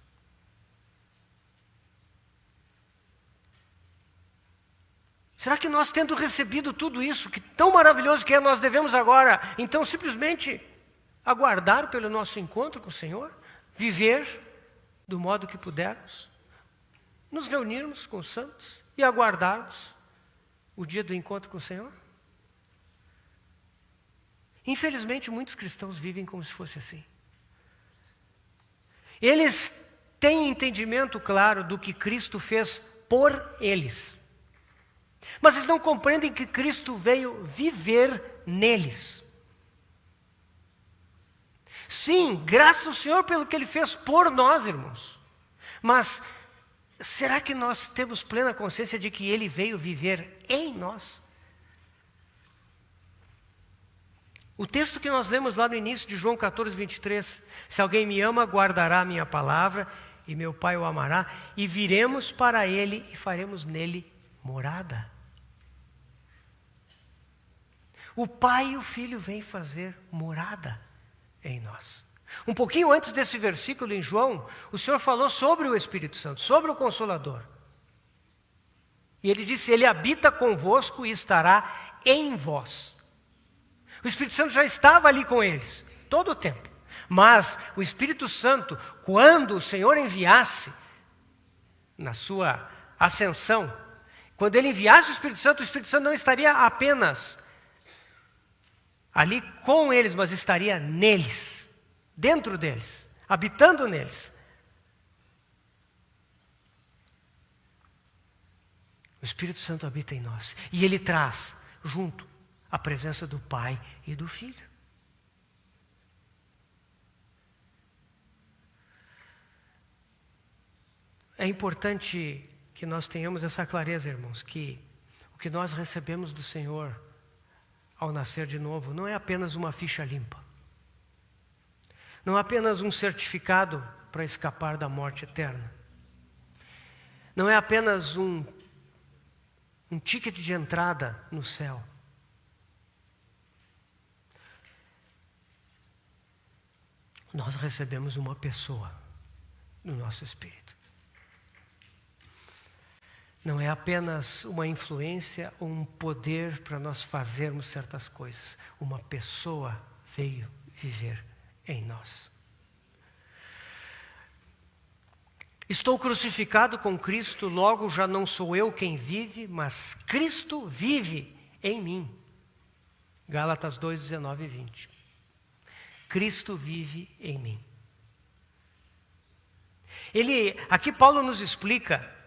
Será que nós, tendo recebido tudo isso, que tão maravilhoso que é, nós devemos agora, então, simplesmente aguardar pelo nosso encontro com o Senhor? Viver do modo que pudermos? Nos reunirmos com os santos e aguardarmos o dia do encontro com o Senhor? Infelizmente, muitos cristãos vivem como se fosse assim. Eles têm entendimento claro do que Cristo fez por eles. Mas eles não compreendem que Cristo veio viver neles. Sim, graças ao Senhor pelo que Ele fez por nós, irmãos. Mas será que nós temos plena consciência de que Ele veio viver em nós? O texto que nós lemos lá no início de João 14, 23. Se alguém me ama, guardará a minha palavra, e meu Pai o amará, e viremos para Ele e faremos nele morada. O Pai e o Filho vêm fazer morada em nós. Um pouquinho antes desse versículo em João, o Senhor falou sobre o Espírito Santo, sobre o Consolador. E Ele disse: Ele habita convosco e estará em vós. O Espírito Santo já estava ali com eles, todo o tempo. Mas o Espírito Santo, quando o Senhor enviasse, na sua ascensão, quando Ele enviasse o Espírito Santo não estaria apenas ali com eles, mas estaria neles, dentro deles, habitando neles. O Espírito Santo habita em nós e Ele traz junto a presença do Pai e do Filho. É importante que nós tenhamos essa clareza, irmãos, que o que nós recebemos do Senhor ao nascer de novo não é apenas uma ficha limpa. Não é apenas um certificado para escapar da morte eterna. Não é apenas um um ticket de entrada no céu. Nós recebemos uma pessoa no nosso espírito. Não é apenas uma influência ou um poder para nós fazermos certas coisas. Uma pessoa veio viver em nós. Estou crucificado com Cristo, logo já não sou eu quem vive, mas Cristo vive em mim. Gálatas 2, 19 e 20. Cristo vive em mim. Aqui Paulo nos explica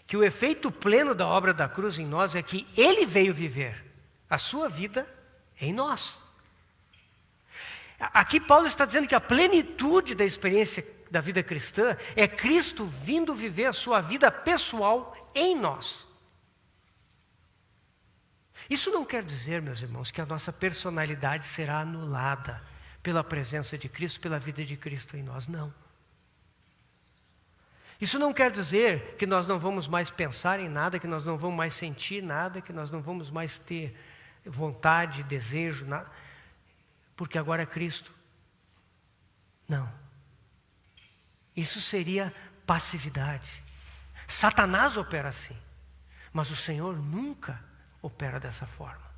que o efeito pleno da obra da cruz em nós é que Ele veio viver a sua vida em nós. Aqui Paulo está dizendo que a plenitude da experiência da vida cristã é Cristo vindo viver a sua vida pessoal em nós. Isso não quer dizer, meus irmãos, que a nossa personalidade será anulada pela presença de Cristo, pela vida de Cristo em nós, não. Isso não quer dizer que nós não vamos mais pensar em nada, que nós não vamos mais sentir nada, que nós não vamos mais ter vontade, desejo, nada, porque agora é Cristo. Não. Isso seria passividade. Satanás opera assim, mas o Senhor nunca opera dessa forma.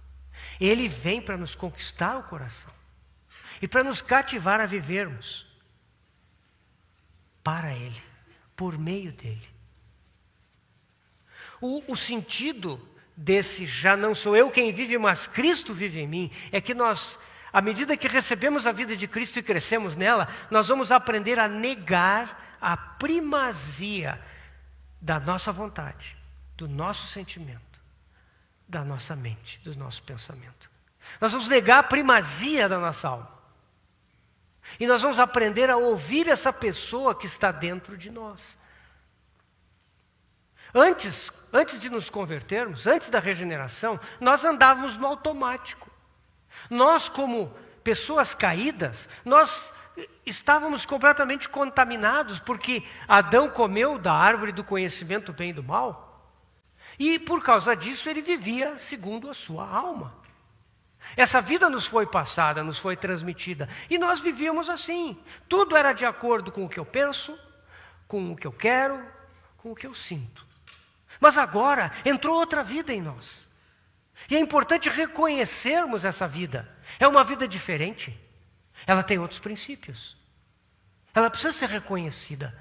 Ele vem para nos conquistar o coração e para nos cativar a vivermos para Ele, por meio dEle. O sentido desse já não sou eu quem vive, mas Cristo vive em mim, é que nós, à medida que recebemos a vida de Cristo e crescemos nela, nós vamos aprender a negar a primazia da nossa vontade, do nosso sentimento, da nossa mente, do nosso pensamento. Nós vamos negar a primazia da nossa alma. E nós vamos aprender a ouvir essa pessoa que está dentro de nós. Antes de nos convertermos, antes da regeneração, nós andávamos no automático. Nós, como pessoas caídas, nós estávamos completamente contaminados, porque Adão comeu da árvore do conhecimento do bem e do mal, e por causa disso ele vivia segundo a sua alma. Essa vida nos foi passada, nos foi transmitida, e nós vivíamos assim. Tudo era de acordo com o que eu penso, com o que eu quero, com o que eu sinto. Mas agora entrou outra vida em nós. E é importante reconhecermos essa vida. É uma vida diferente. Ela tem outros princípios. Ela precisa ser reconhecida.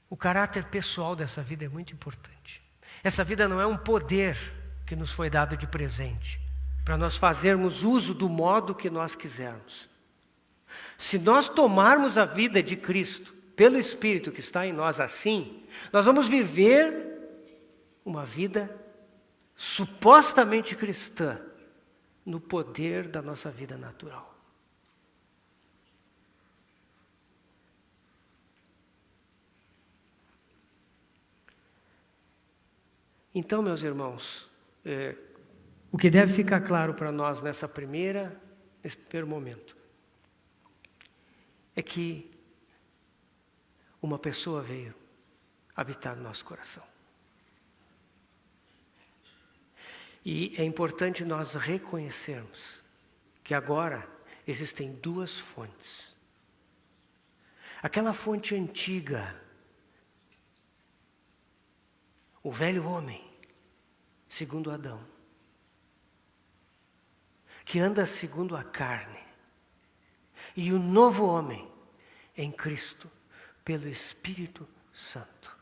O caráter pessoal dessa vida é muito importante. Essa vida não é um poder que nos foi dado de presente, para nós fazermos uso do modo que nós quisermos. Se nós tomarmos a vida de Cristo, pelo Espírito que está em nós assim, nós vamos viver uma vida supostamente cristã, no poder da nossa vida natural. Então, meus irmãos, o que deve ficar claro para nós nesse primeiro momento é que uma pessoa veio habitar no nosso coração. E é importante nós reconhecermos que agora existem duas fontes. Aquela fonte antiga, o velho homem, segundo Adão, que anda segundo a carne, e o novo homem em Cristo, pelo Espírito Santo,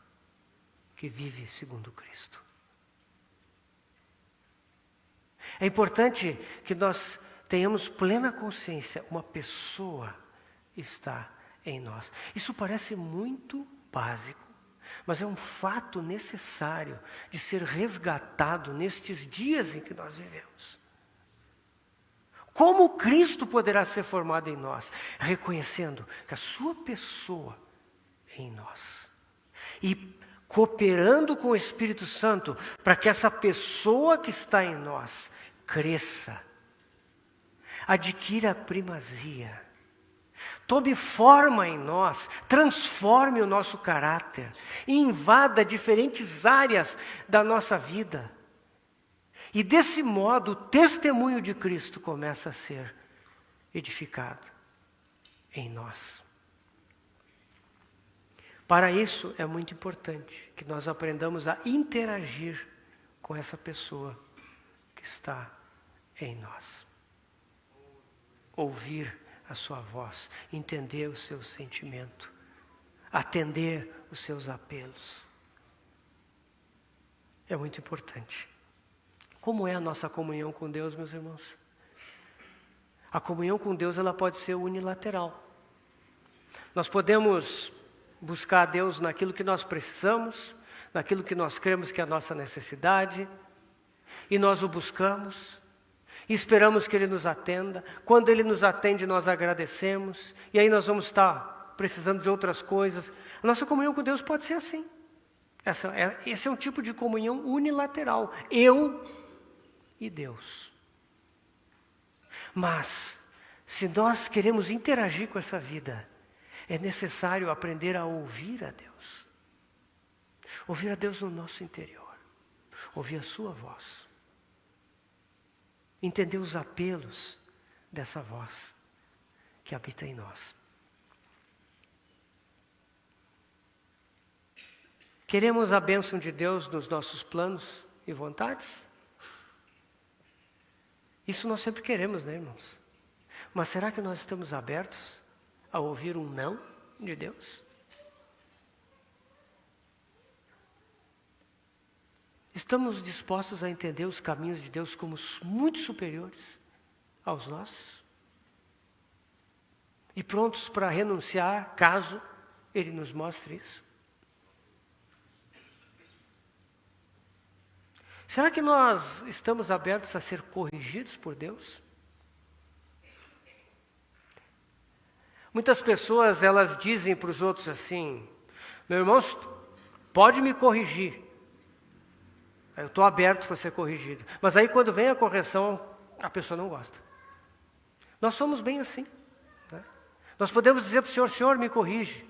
que vive segundo Cristo. É importante que nós tenhamos plena consciência, uma pessoa está em nós. Isso parece muito básico, mas é um fato necessário de ser resgatado nestes dias em que nós vivemos. Como Cristo poderá ser formado em nós? Reconhecendo que a sua pessoa é em nós. E cooperando com o Espírito Santo para que essa pessoa que está em nós cresça, adquira a primazia Tome forma em nós, transforme o nosso caráter e invada diferentes áreas da nossa vida. E desse modo, o testemunho de Cristo começa a ser edificado em nós. Para isso, é muito importante que nós aprendamos a interagir com essa pessoa que está em nós. Ouvir a sua voz, entender o seu sentimento, atender os seus apelos. É muito importante. Como é a nossa comunhão com Deus, meus irmãos? A comunhão com Deus, ela pode ser unilateral. Nós podemos buscar a Deus naquilo que nós precisamos, naquilo que nós cremos que é a nossa necessidade, e nós o buscamos, e esperamos que Ele nos atenda. Quando Ele nos atende, nós agradecemos, e aí nós vamos estar precisando de outras coisas. A nossa comunhão com Deus pode ser assim. Esse é um tipo de comunhão unilateral. Eu e Deus. Mas, se nós queremos interagir com essa vida, é necessário aprender a ouvir a Deus. Ouvir a Deus no nosso interior. Ouvir a sua voz. Entender os apelos dessa voz que habita em nós. Queremos a bênção de Deus nos nossos planos e vontades? Isso nós sempre queremos, né, irmãos? Mas será que nós estamos abertos a ouvir um não de Deus? Estamos dispostos a entender os caminhos de Deus como muito superiores aos nossos? E prontos para renunciar, caso Ele nos mostre isso? Será que nós estamos abertos a ser corrigidos por Deus? Muitas pessoas, elas dizem para os outros assim: meu irmão, pode me corrigir. Eu estou aberto para ser corrigido. Mas aí quando vem a correção, a pessoa não gosta. Nós somos bem assim. Né? Nós podemos dizer para o Senhor: Senhor, me corrige.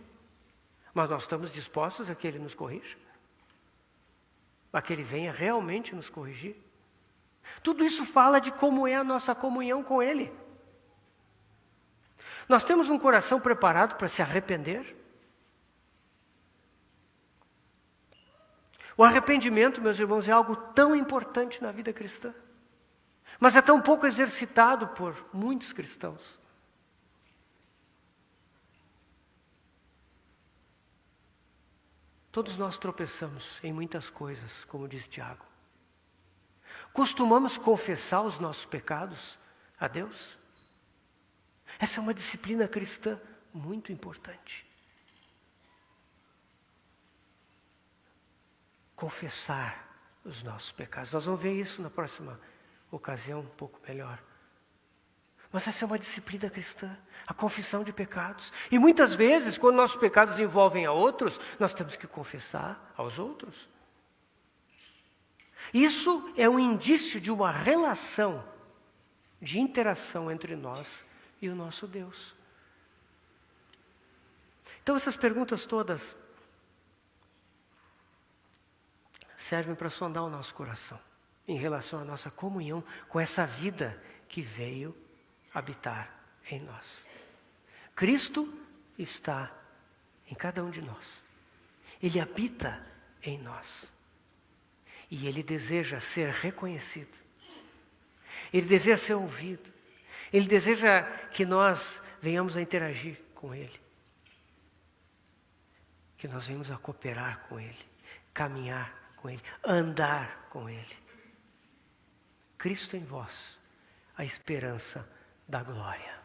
Mas nós estamos dispostos a que Ele nos corrija? A que Ele venha realmente nos corrigir? Tudo isso fala de como é a nossa comunhão com Ele. Nós temos um coração preparado para se arrepender? O arrependimento, meus irmãos, é algo tão importante na vida cristã, mas é tão pouco exercitado por muitos cristãos. Todos nós tropeçamos em muitas coisas, como diz Tiago. Costumamos confessar os nossos pecados a Deus? Essa é uma disciplina cristã muito importante. Confessar os nossos pecados. Nós vamos ver isso na próxima ocasião, um pouco melhor. Mas essa é uma disciplina cristã, a confissão de pecados. E muitas vezes, quando nossos pecados envolvem a outros, nós temos que confessar aos outros. Isso é um indício de uma relação, de interação entre nós e o nosso Deus. Então essas perguntas todas servem para sondar o nosso coração em relação à nossa comunhão com essa vida que veio habitar em nós. Cristo está em cada um de nós. Ele habita em nós. E Ele deseja ser reconhecido. Ele deseja ser ouvido. Ele deseja que nós venhamos a interagir com Ele. Que nós venhamos a cooperar com Ele, caminhar com Ele, andar com Ele. Cristo em vós, a esperança da glória.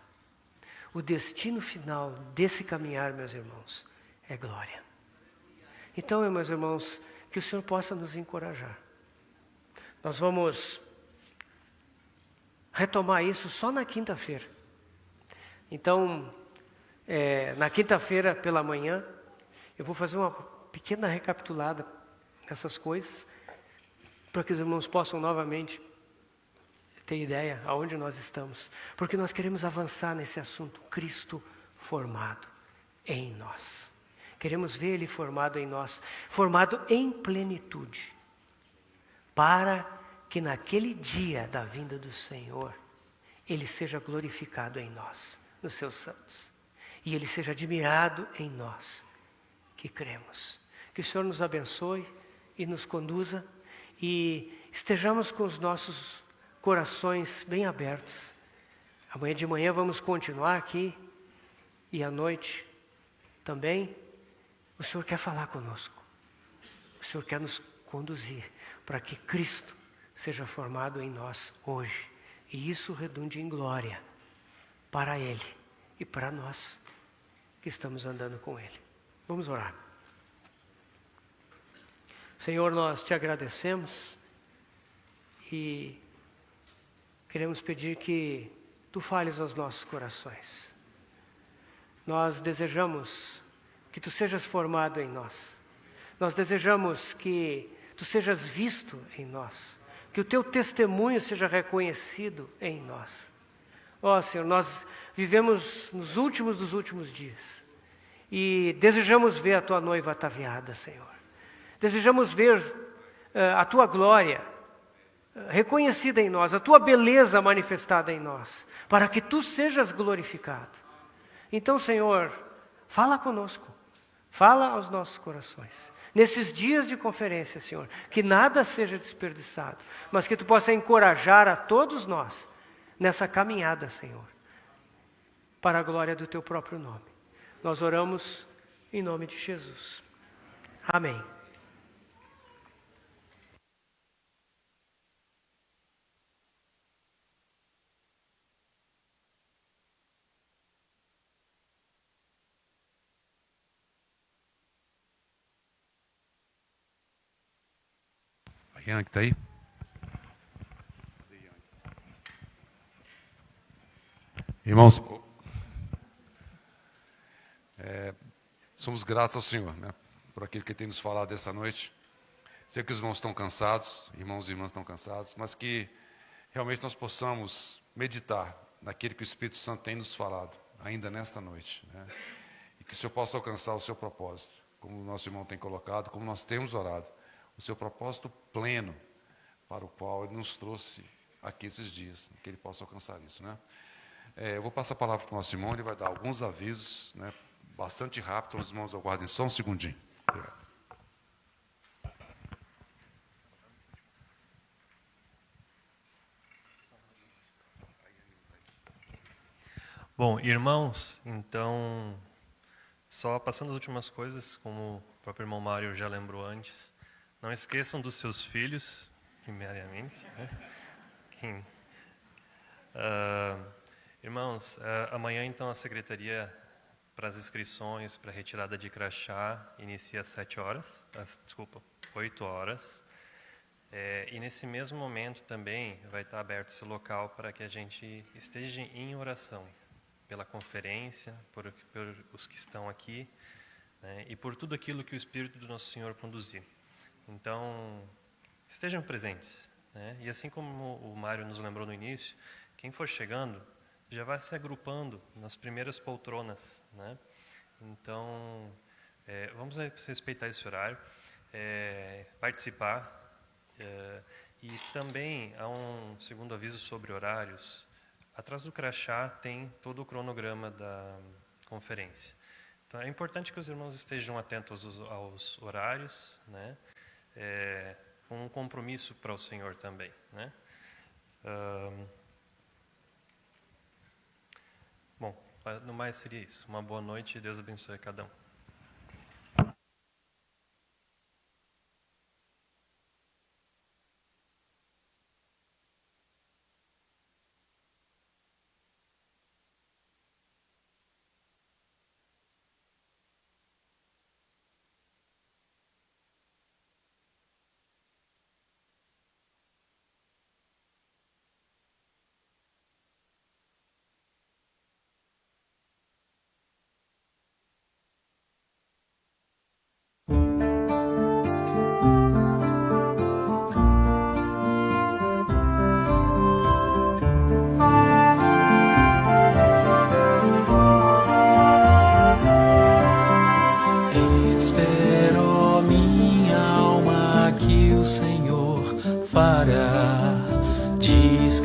O destino final desse caminhar, meus irmãos, é glória. Então, meus irmãos, que o Senhor possa nos encorajar. Nós vamos retomar isso só na quinta-feira. Então, na quinta-feira pela manhã, eu vou fazer uma pequena recapitulada nessas coisas, para que os irmãos possam novamente ter ideia aonde nós estamos. Porque nós queremos avançar nesse assunto, Cristo formado em nós. Queremos ver Ele formado em nós, formado em plenitude, para que naquele dia da vinda do Senhor, Ele seja glorificado em nós, nos seus santos. E Ele seja admirado em nós, que cremos. Que o Senhor nos abençoe e nos conduza e estejamos com os nossos corações bem abertos. Amanhã de manhã vamos continuar aqui e à noite também. O Senhor quer falar conosco. O Senhor quer nos conduzir para que Cristo seja formado em nós hoje. E isso redunde em glória para Ele e para nós que estamos andando com Ele. Vamos orar. Senhor, nós te agradecemos e queremos pedir que Tu fales aos nossos corações. Nós desejamos que Tu sejas formado em nós. Nós desejamos que Tu sejas visto em nós. Que o Teu testemunho seja reconhecido em nós. Ó Senhor, nós vivemos nos últimos dos últimos dias. E desejamos ver a Tua noiva ataviada, Senhor. Desejamos ver a Tua glória reconhecida em nós, a Tua beleza manifestada em nós, para que Tu sejas glorificado. Então, Senhor, fala conosco, fala aos nossos corações. Nesses dias de conferência, Senhor, que nada seja desperdiçado, mas que Tu possa encorajar a todos nós nessa caminhada, Senhor, para a glória do Teu próprio nome. Nós oramos em nome de Jesus. Amém. Ian, que está aí? Irmãos, somos gratos ao Senhor, né, por aquilo que Ele tem nos falado dessa noite. Sei que os irmãos estão cansados, irmãos e irmãs estão cansados, mas que realmente nós possamos meditar naquilo que o Espírito Santo tem nos falado, ainda nesta noite, né, e que o Senhor possa alcançar o seu propósito, como o nosso irmão tem colocado, como nós temos orado, o seu propósito pleno para o qual Ele nos trouxe aqui esses dias, que Ele possa alcançar isso, né. Eu vou passar a palavra para o nosso irmão, ele vai dar alguns avisos, né, bastante rápido, então os irmãos aguardem só um segundinho. Obrigado. Bom, irmãos, então, só passando as últimas coisas, como o próprio irmão Mário já lembrou antes, não esqueçam dos seus filhos, primariamente. Né? Irmãos, amanhã então a secretaria para as inscrições para a retirada de crachá inicia às 8 horas. E nesse mesmo momento também vai estar aberto esse local para que a gente esteja em oração pela conferência, por os que estão aqui, né, e por tudo aquilo que o Espírito do nosso Senhor conduzir. Então, estejam presentes. Né? E assim como o Mário nos lembrou no início, quem for chegando já vai se agrupando nas primeiras poltronas. Né? Então, vamos respeitar esse horário, participar. E também há um segundo aviso sobre horários. Atrás do crachá tem todo o cronograma da conferência. Então, é importante que os irmãos estejam atentos aos horários, né? Com um compromisso para o Senhor também. Né? Bom, no mais seria isso. Uma boa noite e Deus abençoe a cada um.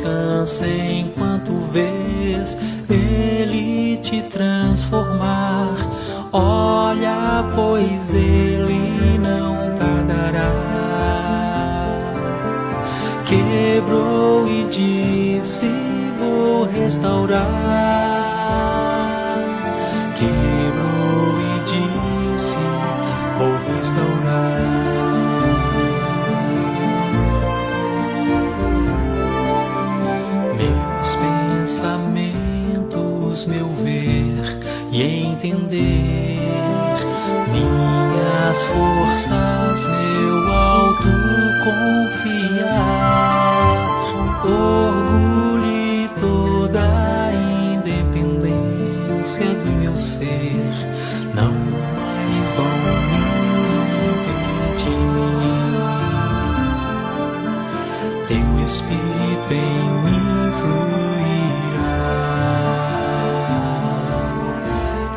descansa enquanto vês Ele te transformar. Olha, pois Ele não tardará. Quebrou e disse: vou restaurar. Quebrou e disse: vou restaurar. Meus pensamentos, meu ver e entender, minhas forças, meu autoconfiar, orgulho e toda a independência do meu ser não mais vão me impedir. Teu Espírito em mim fluirá.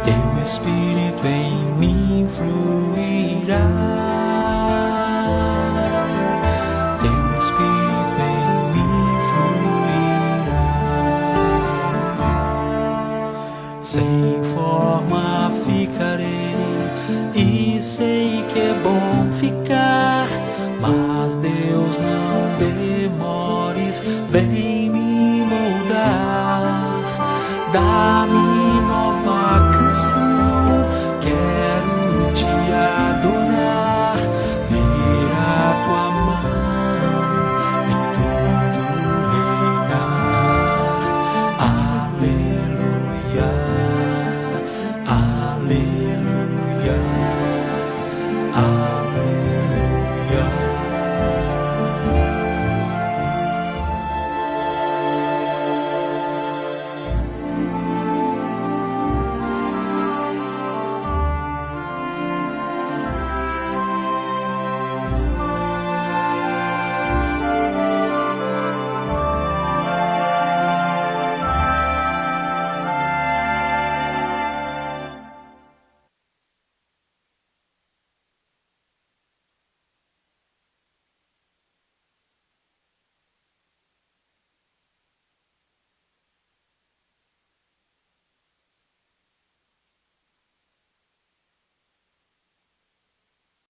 Teu Espírito em mim fluirá. Teu Espírito em mim fluirá. Sem forma ficarei e sei que é bom ficar, mas Deus, não demores, vem me moldar. Dá-me nova canção